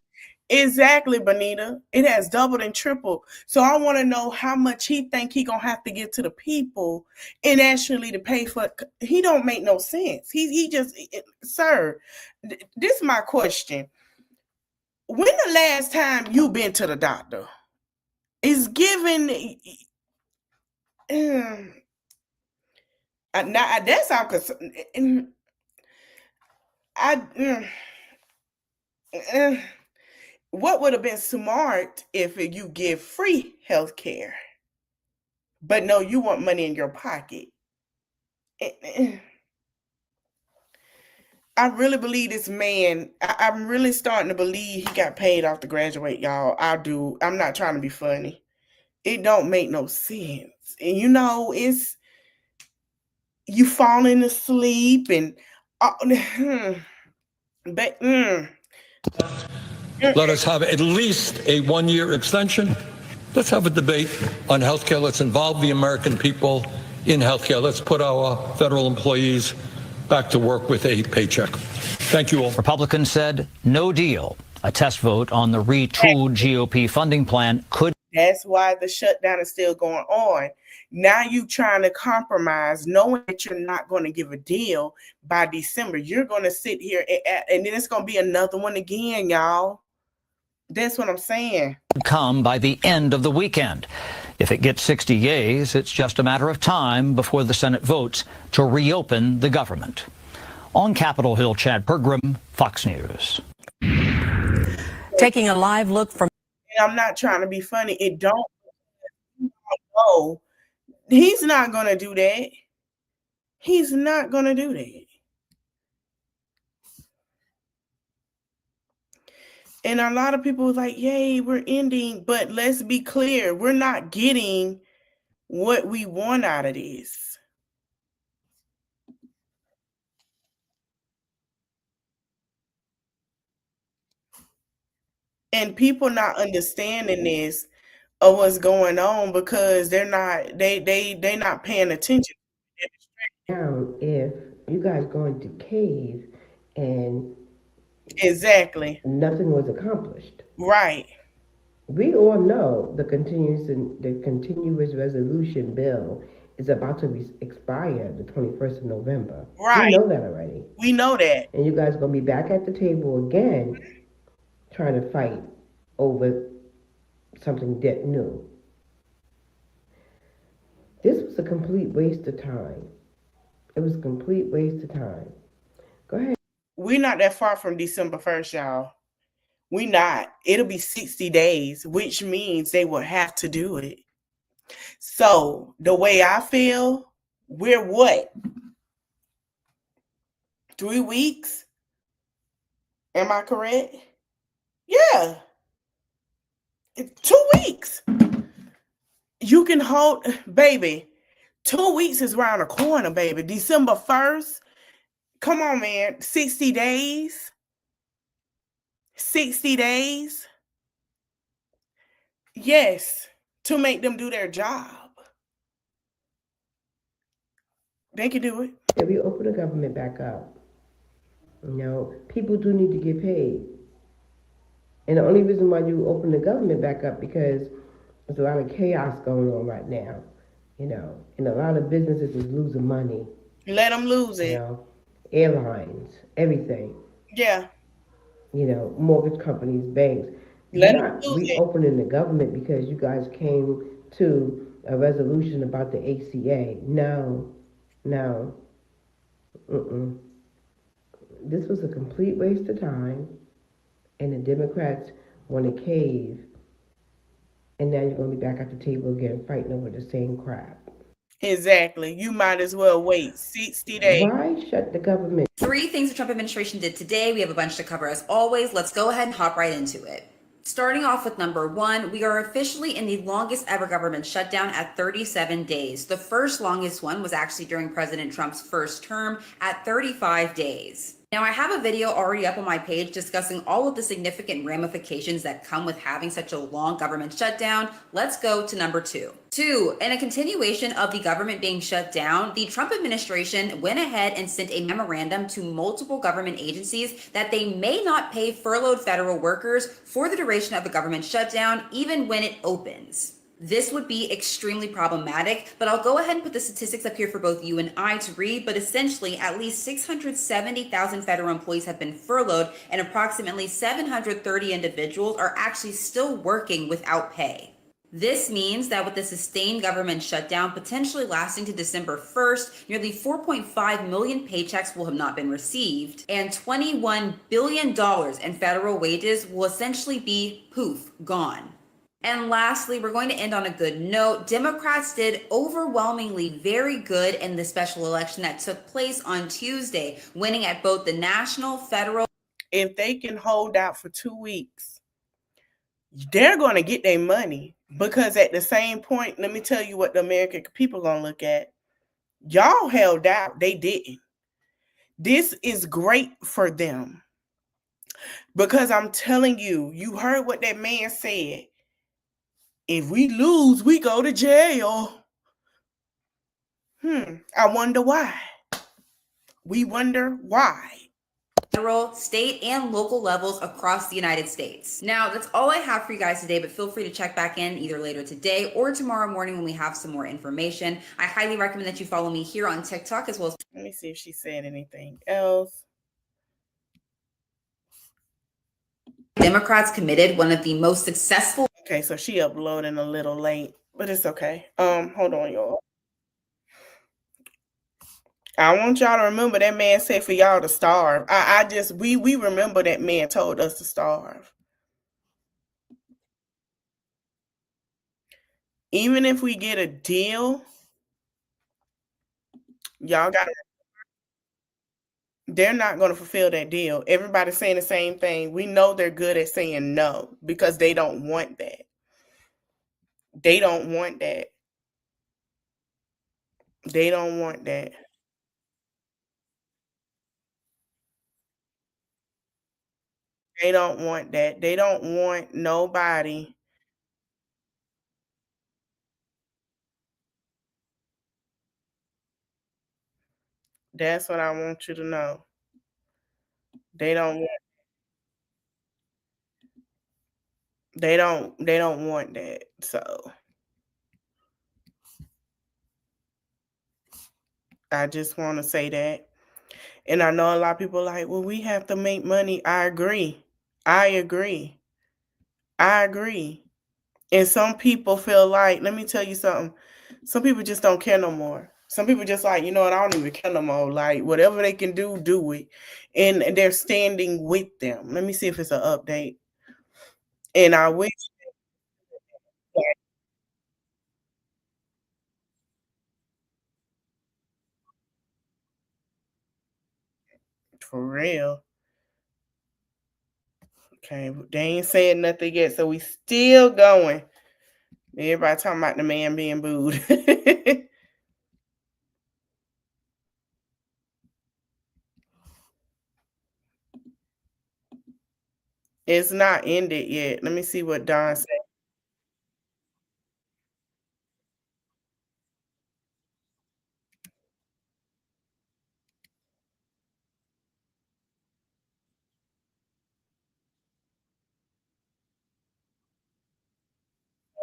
Exactly, Bonita. It has doubled and tripled. So I want to know how much he think he gonna have to give to the people and actually to pay for it. He don't make no sense. He just, sir, this is my question. When the last time you been to the doctor? Is given now that's how what would have been smart if you give free health care, but no, you want money in your pocket. I really believe this man. I'm really starting to believe he got paid off to graduate, y'all. I do. I'm not trying to be funny. It don't make no sense. And you know, it's you falling asleep and but Let us have at least a 1-year extension. Let's have a debate on healthcare. Let's involve the American people in healthcare. Let's put our federal employees back to work with a paycheck. Thank you all. Republicans said no deal. A test vote on the retooled GOP funding plan could. That's why the shutdown is still going on. Now you trying to compromise, knowing that you're not going to give a deal by December. You're going to sit here and then it's going to be another one again, y'all. That's what I'm saying. Come by the end of the weekend. If it gets 60 yeas, it's just a matter of time before the Senate votes to reopen the government. On Capitol Hill, Chad Pergram, Fox News. Taking a live look from. I'm not trying to be funny. It don't know. He's not going to do that. He's not going to do that. And a lot of people was like, yay, we're ending. But let's be clear. We're not getting what we want out of this. And people not understanding this of what's going on because they're not not paying attention. Down if you guys going to cave and exactly nothing was accomplished. Right. We all know the continuous resolution bill is about to expire the 21st of November. Right. We know that already. We know that. And you guys are going to be back at the table again trying to fight over something new. This was a complete waste of time. It was a complete waste of time. Go ahead. We're not that far from December 1st, y'all. We not. It'll be 60 days, which means they will have to do it. So the way I feel, we're what? 3 weeks? Am I correct? Yeah. 2 weeks. You can hold, baby. 2 weeks is around the corner, baby. December 1st. Come on, man. 60 days. 60 days. Yes. To make them do their job. They can do it. If we open the government back up, people do need to get paid. And the only reason why you open the government back up because there's a lot of chaos going on right now, and a lot of businesses is losing money. Let them lose it. Airlines, everything. Yeah. Mortgage companies, banks. Let them lose it. Reopening the government because you guys came to a resolution about the ACA. No. This was a complete waste of time, and the Democrats want to cave, and now you're going to be back at the table again fighting over the same crap. Exactly. You might as well wait 60 days. Why shut the government? 3 things the Trump administration did today. We have a bunch to cover as always. Let's go ahead and hop right into it. Starting off with number 1, we are officially in the longest ever government shutdown at 37 days. The first longest one was actually during President Trump's first term at 35 days. Now, I have a video already up on my page discussing all of the significant ramifications that come with having such a long government shutdown. Let's go to number 2. 2, in a continuation of the government being shut down, the Trump administration went ahead and sent a memorandum to multiple government agencies that they may not pay furloughed federal workers for the duration of the government shutdown, even when it opens. This would be extremely problematic, but I'll go ahead and put the statistics up here for both you and I to read. But essentially, at least 670,000 federal employees have been furloughed, and approximately 730 individuals are actually still working without pay. This means that with the sustained government shutdown potentially lasting to December 1st, nearly 4.5 million paychecks will have not been received, and $21 billion in federal wages will essentially be poof, gone. And lastly, we're going to end on a good note. Democrats did overwhelmingly very good in the special election that took place on Tuesday, winning at both the national, federal. If they can hold out for 2 weeks, they're going to get their money, because at the same point, let me tell you what the American people are going to look at. Y'all held out. They didn't. This is great for them, because I'm telling you, you heard what that man said. If we lose, we go to jail. I wonder why. We wonder why. Federal, state, and local levels across the United States. Now, that's all I have for you guys today, but feel free to check back in either later today or tomorrow morning when we have some more information. I highly recommend that you follow me here on TikTok as well as. Let me see if she said anything else. Democrats committed one of the most successful. Okay, so she uploading a little late, but it's okay. Hold on, y'all. I want y'all to remember that man said for y'all to starve. We remember that man told us to starve. Even if we get a deal, y'all got to. They're not going to fulfill that deal. Everybody's saying the same thing. We know they're good at saying no because they don't want that. They don't want that. They don't want that. They don't want that. They don't want nobody. That's what I want you to know. They don't want. They don't want that. So I just want to say that. And I know a lot of people are like, well, we have to make money. I agree. I agree. I agree. And some people feel like, let me tell you something. Some people just don't care no more. Some people just like, you know what, I don't even care no more. Like, whatever they can do it. And they're standing with them. Let me see if it's an update. And I wish. For real. Okay, they ain't saying nothing yet, so we still going. Everybody talking about the man being booed. It's not ended yet. Let me see what Don said.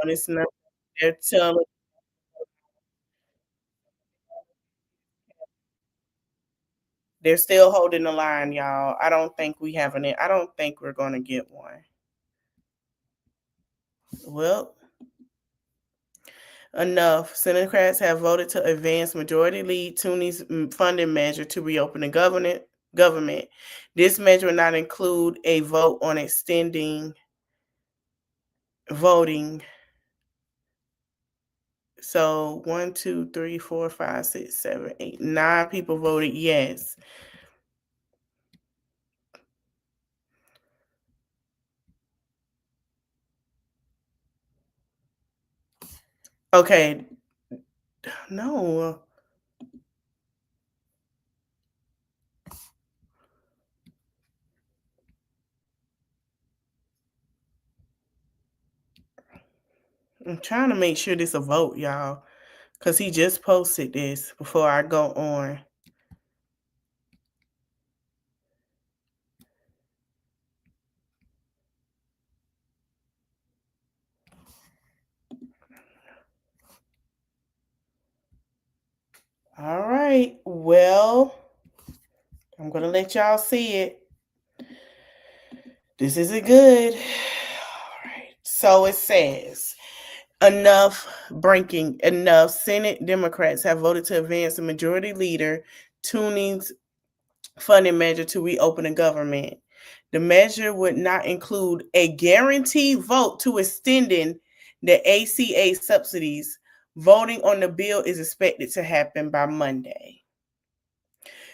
It's not. They're telling. They're still holding the line, y'all. I don't think we have an. I don't think we're going to get one. Well, enough. Democrats have voted to advance majority lead Toomey's funding measure to reopen the government. This measure will not include a vote on extending voting. So 1, 2, 3, 4, 5, 6, 7, 8, 9 people voted yes. Okay. No. I'm trying to make sure this a vote, y'all, because he just posted this before I go on. All right. Well, I'm going to let y'all see it. This isn't good. All right. So it says, enough Senate Democrats have voted to advance the Majority Leader Toomey's funding measure to reopen the government. The measure would not include a guaranteed vote to extending the ACA subsidies. Voting on the bill is expected to happen by Monday.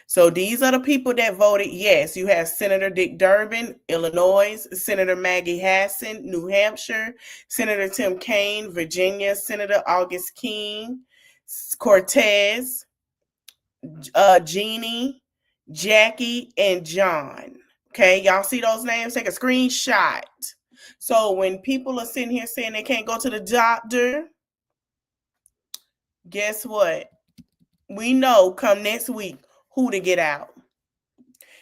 So these are the people that voted yes. You have Senator Dick Durbin, Illinois, Senator Maggie Hassan, New Hampshire, Senator Tim Kaine, Virginia, Senator August King, Cortez, Jeannie, Jackie, and John. Okay, y'all see those names? Take a screenshot. So when people are sitting here saying they can't go to the doctor, guess what? We know come next week who to get out.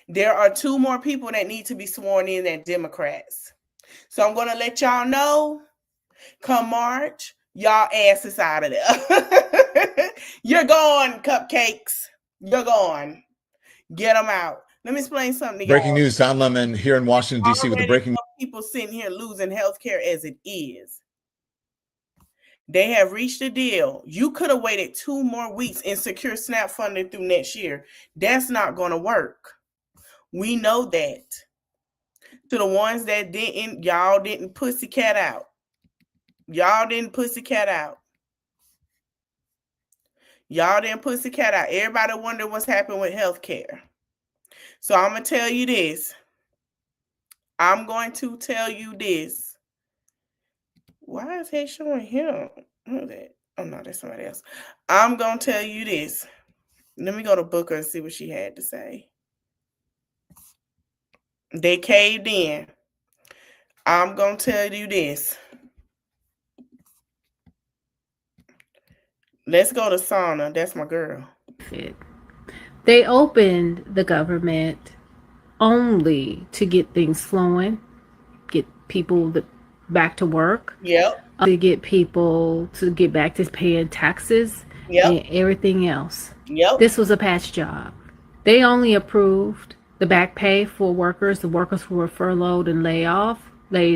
There are 2 more people that need to be sworn in than Democrats. So I'm going to let y'all know, come March, y'all asses out of there. You're gone, cupcakes. You're gone. Get them out. Let me explain something to y'all. Breaking news, Don Lemon here in Washington, D.C. with the breaking news. People sitting here losing health care as it is. They have reached a deal. You could have waited 2 more weeks and secure SNAP funding through next year. That's not going to work. We know that. To the ones that didn't, y'all didn't pussycat out. Y'all didn't pussycat out. Y'all didn't pussycat out. Everybody wonder what's happened with health care. So I'm going to tell you this. I'm going to tell you this. Why is it showing him? Who's that? Oh, no, that's somebody else. I'm going to tell you this. Let me go to Booker and see what she had to say. They caved in. I'm going to tell you this. Let's go to Sana. That's my girl. They opened the government only to get things flowing, get people back to work. Yep. To get people to get back to paying taxes. Yep. And everything else. Yep. This was a patch job. They only approved the back pay for workers, the workers who were furloughed and laid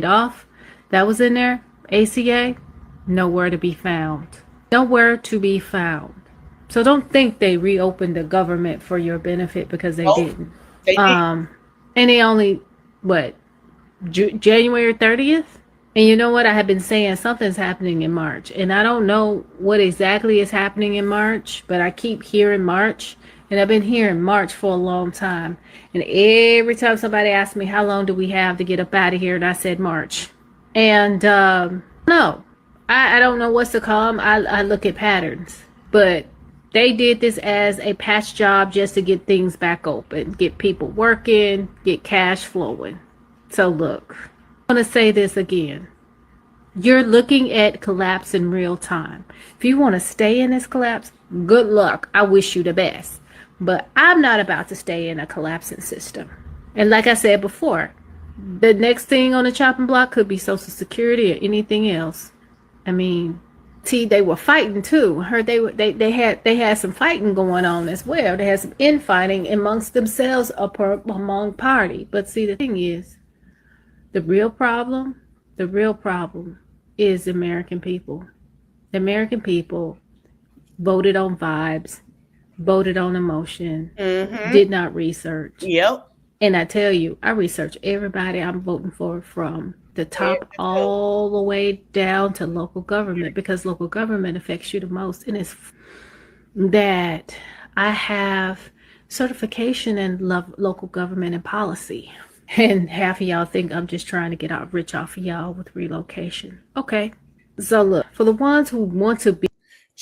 off. That was in there. ACA, nowhere to be found. Nowhere to be found. So don't think they reopened the government for your benefit, because they didn't. They didn't. And they only, January 30th? And you know what? I have been saying something's happening in March. And I don't know what exactly is happening in March, but I keep hearing March. And I've been hearing March for a long time. And every time somebody asks me, how long do we have to get up out of here? And I said March. And no, I don't know what's to call them. I look at patterns. But they did this as a patch job just to get things back open, get people working, get cash flowing. So look, I'm going to say this again. You're looking at collapse in real time. If you want to stay in this collapse, good luck. I wish you the best. But I'm not about to stay in a collapsing system. And like I said before, the next thing on the chopping block could be Social Security or anything else. I mean, they were fighting too. I heard they had some fighting going on as well. They had some infighting amongst themselves among party. But see, the thing is, the real problem is the American people. The American people voted on vibes, voted on emotion, did not research. Yep. And I tell you, I research everybody I'm voting for, from the top all the way down to local government, because local government affects you the most. And it's that I have certification in local government and policy. And half of y'all think I'm just trying to get out rich off of y'all with relocation. Okay. So look, for the ones who want to be.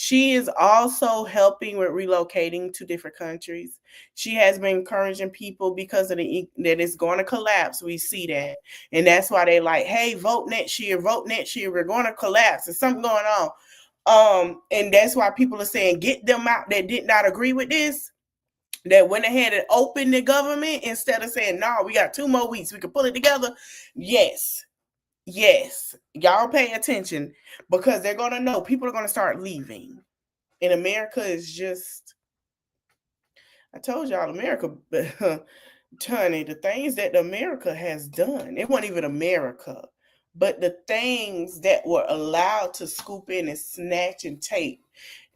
She is also helping with relocating to different countries. She has been encouraging people because of that it's going to collapse. We see that. And that's why they like, hey, vote next year, we're going to collapse. There's something going on. And that's why people are saying, get them out that did not agree with this, that went ahead and opened the government instead of saying, no, we got 2 more weeks, we can pull it together. Yes, y'all pay attention, because they're going to know people are going to start leaving. And America is just, I told y'all, America, Tony, the things that America has done, it wasn't even America, but the things that were allowed to scoop in and snatch and take,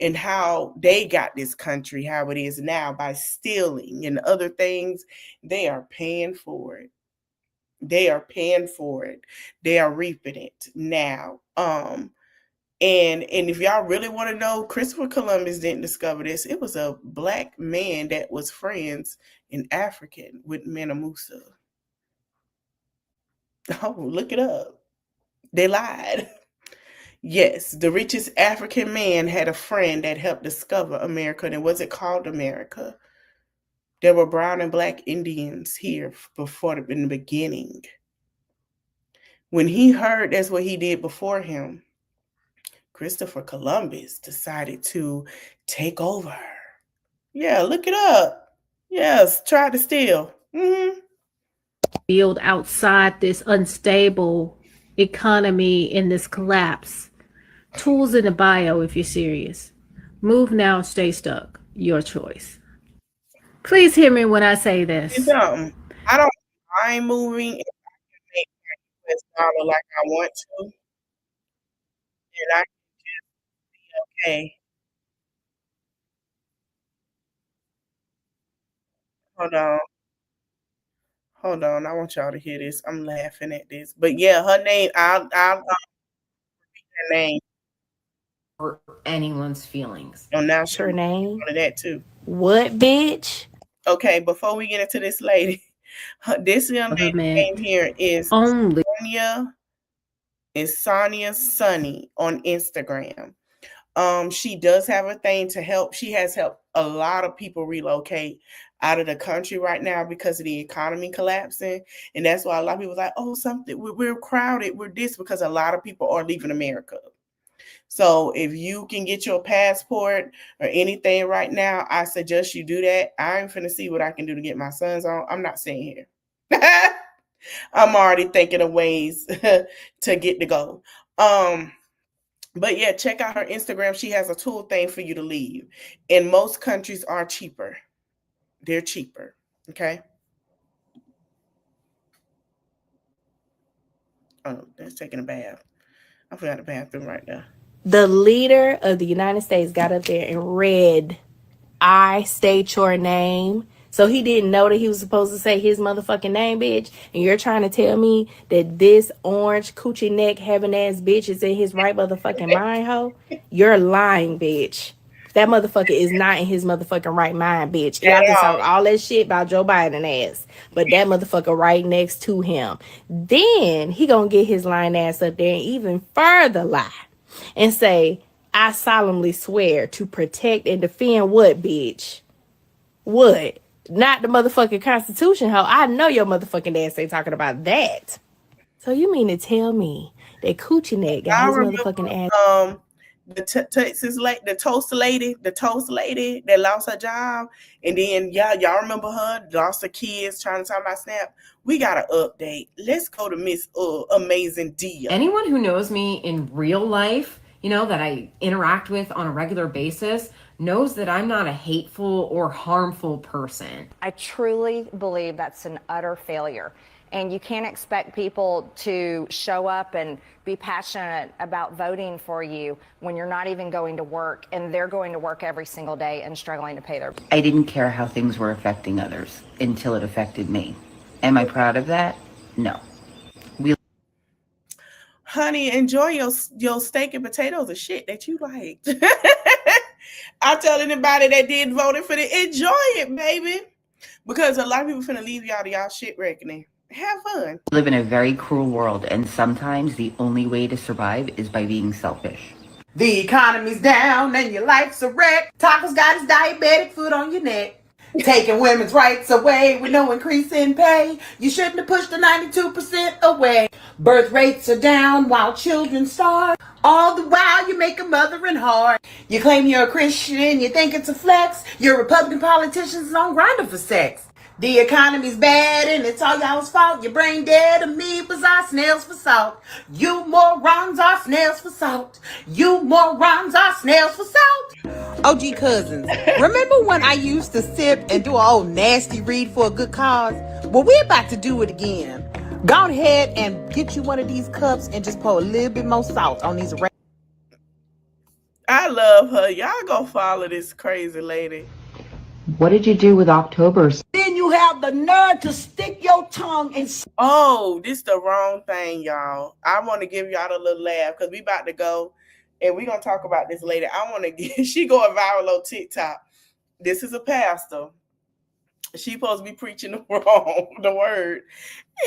and how they got this country how it is now by stealing and other things, they are paying for it. They are paying for it. They are reaping it now. And if y'all really want to know, Christopher Columbus didn't discover this. It was a black man that was friends in African with Mansa Musa. Oh, look it up. They lied. Yes, the richest African man had a friend that helped discover America, and it wasn't called America. There were brown and black Indians here before in the beginning. When he heard that's what he did before him, Christopher Columbus decided to take over. Yeah, look it up. Yes, try to steal. Build outside this unstable economy in this collapse. Tools in the bio if you're serious. Move now, stay stuck. Your choice. Please hear me when I say this. I don't mind moving if I can make my US dollar like I want to. And I can just be okay. Hold on. I want y'all to hear this. I'm laughing at this. But yeah, her name, I'll repeat her name. Hurt anyone's feelings. Oh, now her name? Of that too. What, bitch? Okay, before we get into this lady, this young lady name here is Sonia Sunny on Instagram. She does have a thing to help. She has helped a lot of people relocate out of the country right now because of the economy collapsing. And that's why a lot of people are like, oh, we're crowded, we're this, because a lot of people are leaving America. So if you can get your passport or anything right now, I suggest you do that. I'm finna see what I can do to get my sons on. I'm not staying here. I'm already thinking of ways to get to go. But yeah, check out her Instagram. She has a tool thing for you to leave. And most countries are cheaper. They're cheaper. Okay. Oh, that's taking a bath. I forgot the bathroom right now. The leader of the United States got up there and read, I state your name. So he didn't know that he was supposed to say his motherfucking name, bitch. And you're trying to tell me that this orange coochie neck having ass bitch is in his right motherfucking mind, ho? You're lying, bitch. That motherfucker is not in his motherfucking right mind, bitch. Y'all can talk all that shit about Joe Biden ass, but that motherfucker right next to him. Then he gonna get his lying ass up there and even further lie and say, I solemnly swear to protect and defend what, bitch? What? Not the motherfucking Constitution, ho. I know your motherfucking ass ain't talking about that. So you mean to tell me that Coochie Neck got his motherfucking ass? The Texas lady, the toast lady that lost her job, and then y'all remember her, lost her kids trying to talk about Snap. We got an update. Let's go to Miss Amazing Dia. Anyone who knows me in real life, that I interact with on a regular basis, knows that I'm not a hateful or harmful person. I truly believe that's an utter failure. And you can't expect people to show up and be passionate about voting for you when you're not even going to work, and they're going to work every single day and struggling to pay their bills. I didn't care how things were affecting others until it affected me. Am I proud of that? No. Honey, enjoy your steak and potatoes and shit that you liked. I tell anybody that did voting for it, enjoy it, baby. Because a lot of people finna leave y'all to y'all shit reckoning. Have fun. We live in a very cruel world, and sometimes the only way to survive is by being selfish. The economy's down and your life's a wreck. Tacos got his diabetic foot on your neck. Taking women's rights away with no increase in pay. You shouldn't have pushed the 92% away. Birth rates are down while children starve. All the while you make a mothering hard. You claim you're a Christian, you think it's a flex. Your Republican politicians on grinding for sex. The economy's bad and it's all y'all's fault. Your brain dead, amoebas are snails for salt. You morons are snails for salt. You morons are snails for salt. OG cousins, remember when I used to sip and do an old nasty read for a good cause? Well, we're about to do it again. Go ahead and get you one of these cups and just pour a little bit more salt on these. I love her. Y'all go follow this crazy lady. What did you do with October's? Then you have the nerve to stick your tongue in. Oh, this the wrong thing, y'all. I want to give y'all a little laugh because we about to go and we're going to talk about this later. I want to get, she going viral on TikTok. This is a pastor. She supposed to be preaching the word.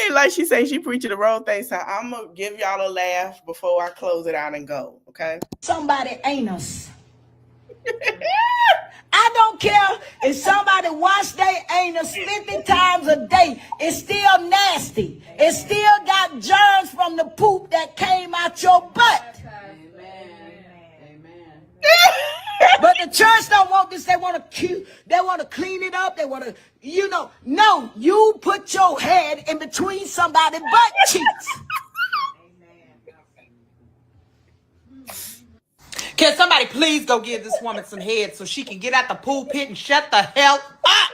And like she say, she preaching the wrong thing. So I'm going to give y'all a laugh before I close it out and go. Okay. Somebody anus. I don't care if somebody wash their anus 50 times a day. It's still nasty. It still got germs from the poop that came out your butt. Amen. But the church don't want this. They want to clean it up. They want to, no, you put your head in between somebody's butt cheeks. Can somebody please go give this woman some head so she can get out the pulpit and shut the hell up?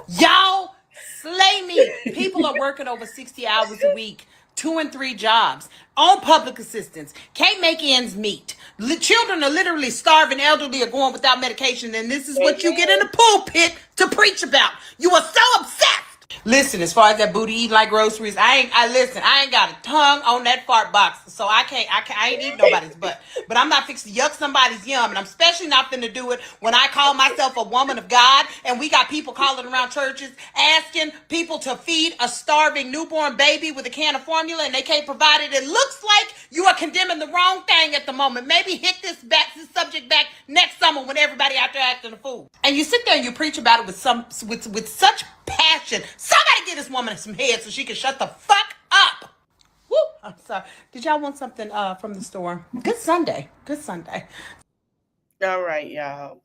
Y'all slay me. People are working over 60 hours a week, 2 and 3 jobs, on public assistance, can't make ends meet. Children are literally starving, elderly are going without medication, and this is what you get in the pulpit to preach about. You are so obsessed. Listen, as far as that booty eating like groceries, I ain't got a tongue on that fart box, so I ain't eating nobody's butt. But I'm not fixing to yuck somebody's yum, and I'm especially not finna do it when I call myself a woman of God, and we got people calling around churches asking people to feed a starving newborn baby with a can of formula, and they can't provide it. It looks like you are condemning the wrong thing at the moment. Maybe hit this subject back next summer when everybody out there acting a fool. And you sit there and you preach about it with such passion. Somebody get this woman some head so she can shut the fuck up. Woo! I'm sorry. Did y'all want something from the store? Good Sunday. Good Sunday. All right, y'all.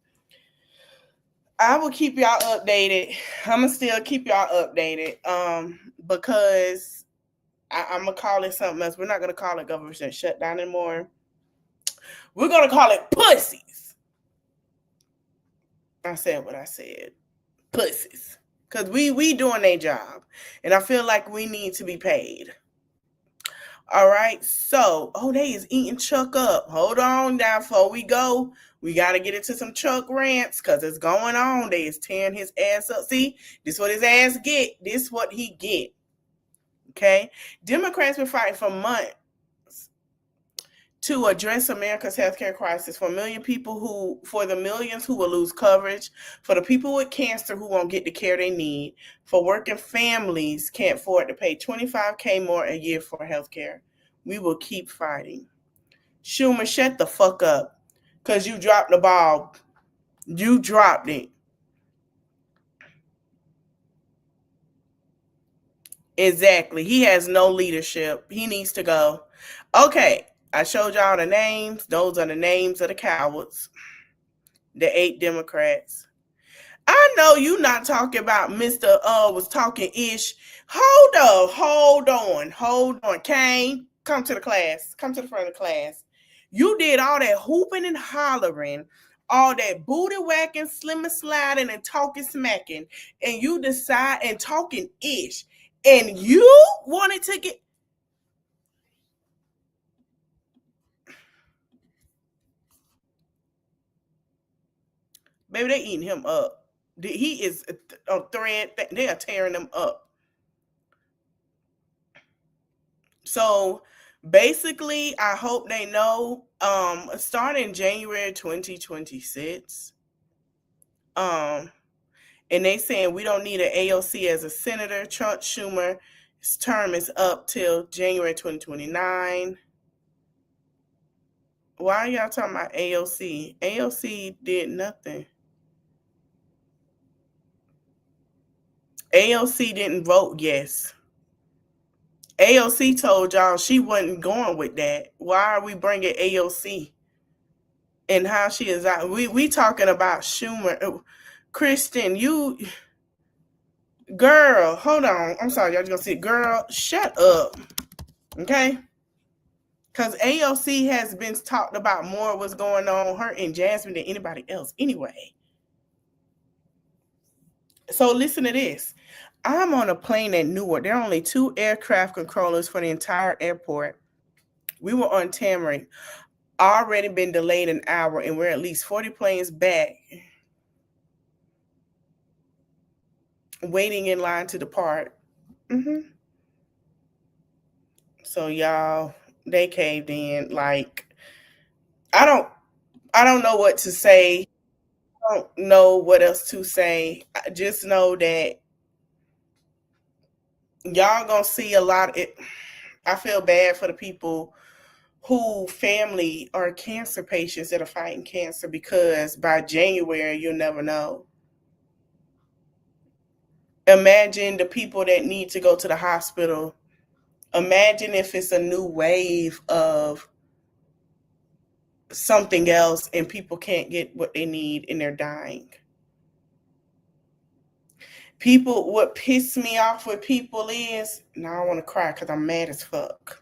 I will keep y'all updated. I'm gonna still keep y'all updated. Because I'm gonna call it something else. We're not gonna call it government shutdown anymore. We're gonna call it pussies. I said what I said. Pussies. Because we doing their job. And I feel like we need to be paid. All right. So, they is eating Chuck up. Hold on now before we go. We got to get into some Chuck rants because it's going on. They is tearing his ass up. See, this what his ass get. This what he get. Okay. Democrats been fighting for months to address America's healthcare crisis for the millions who will lose coverage, for the people with cancer who won't get the care they need, for working families can't afford to pay $25,000 more a year for healthcare. We will keep fighting. Schumer, shut the fuck up, because you dropped the ball. You dropped it. Exactly. He has no leadership. He needs to go. Okay. I showed y'all the names. Those are the names of the cowards. The 8 Democrats. I know you not talking about Mr. Was talking ish. Hold on. Kane, come to the class. Come to the front of the class. You did all that hooping and hollering, all that booty whacking, slimming sliding, and talking smacking, and you decide and talking ish. And you wanted to get... Baby, they eating him up. He is a thread. They are tearing him up. So basically, I hope they know, starting January 2026, and they saying we don't need an AOC as a senator. Trump Schumer's term is up till January 2029. Why are y'all talking about AOC? AOC did nothing. AOC didn't vote yes. AOC told y'all she wasn't going with that. Why are we bringing AOC? And how she is out? We talking about Schumer. Kristen, you... Girl, hold on. I'm sorry, y'all just gonna say, girl, shut up. Okay? Because AOC has been talked about more what's going on, her and Jasmine, than anybody else anyway. So listen to this. I'm on a plane at Newark. There are only 2 aircraft controllers for the entire airport. We were on Tamarind. Already been delayed an hour, and we're at least 40 planes back, waiting in line to depart. So y'all, they caved in. Like, I don't know what to say. I don't know what else to say. I just know that y'all gonna see a lot of it. I feel bad for the people who family are cancer patients that are fighting cancer, because by January, you'll never know. Imagine the people that need to go to the hospital. Imagine if it's a new wave of something else and people can't get what they need and they're dying. People, what pissed me off with people is, now I want to cry because I'm mad as fuck.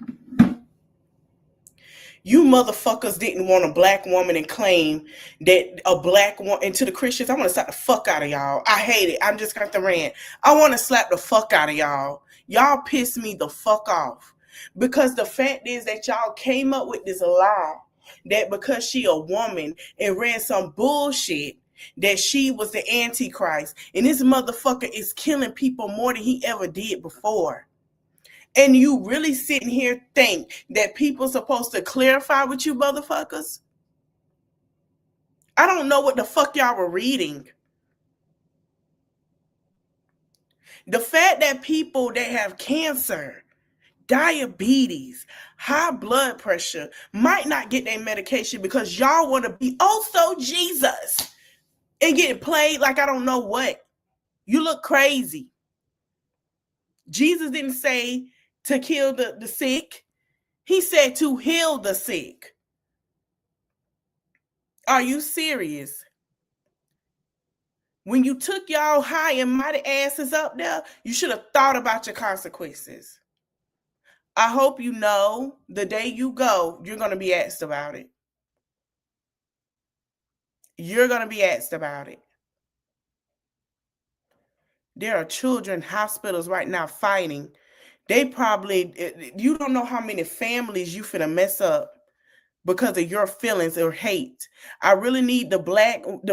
You motherfuckers didn't want a black woman and claim that a black woman, and to the Christians, I want to slap the fuck out of y'all. I hate it. I'm just got the rant. I want to slap the fuck out of y'all. Y'all piss me the fuck off. Because the fact is that y'all came up with this lie that because she a woman and ran some bullshit that she was the Antichrist. And this motherfucker is killing people more than he ever did before. And you really sitting here think that people supposed to clarify with you motherfuckers? I don't know what the fuck y'all were reading. The fact that people that have cancer, diabetes, high blood pressure might not get their medication because y'all want to be also Jesus and get played like I don't know what. You look crazy. Jesus didn't say to kill the sick. He said to heal the sick. Are you serious? When you took y'all high and mighty asses up there, you should have thought about your consequences. I hope you know the day you go, you're going to be asked about it. You're going to be asked about it. There are children in hospitals right now fighting. They probably, you don't know how many families you finna mess up because of your feelings or hate. I really need the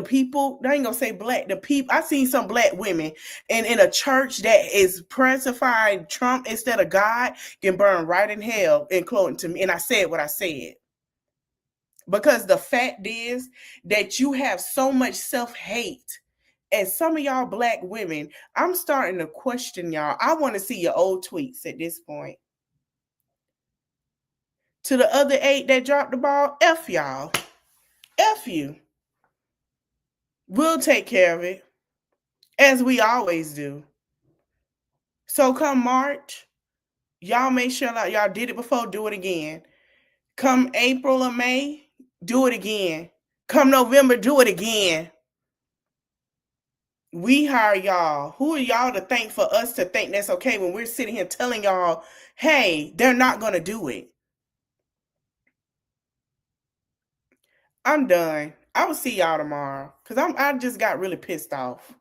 people, I ain't gonna say black, the people. I seen some black women and in a church that is crucifying Trump instead of God can burn right in hell, including to me. And I said what I said. Because the fact is that you have so much self-hate. And some of y'all black women, I'm starting to question y'all. I want to see your old tweets at this point. To the other 8 that dropped the ball, F y'all. F you. We'll take care of it, as we always do. So come March, y'all make sure like y'all did it before, do it again. Come April or May, do it again. Come November, do it again. We hire y'all. Who are y'all to think for us to think that's okay when we're sitting here telling y'all, hey, they're not going to do it? I'm done. I will see y'all tomorrow because I just got really pissed off.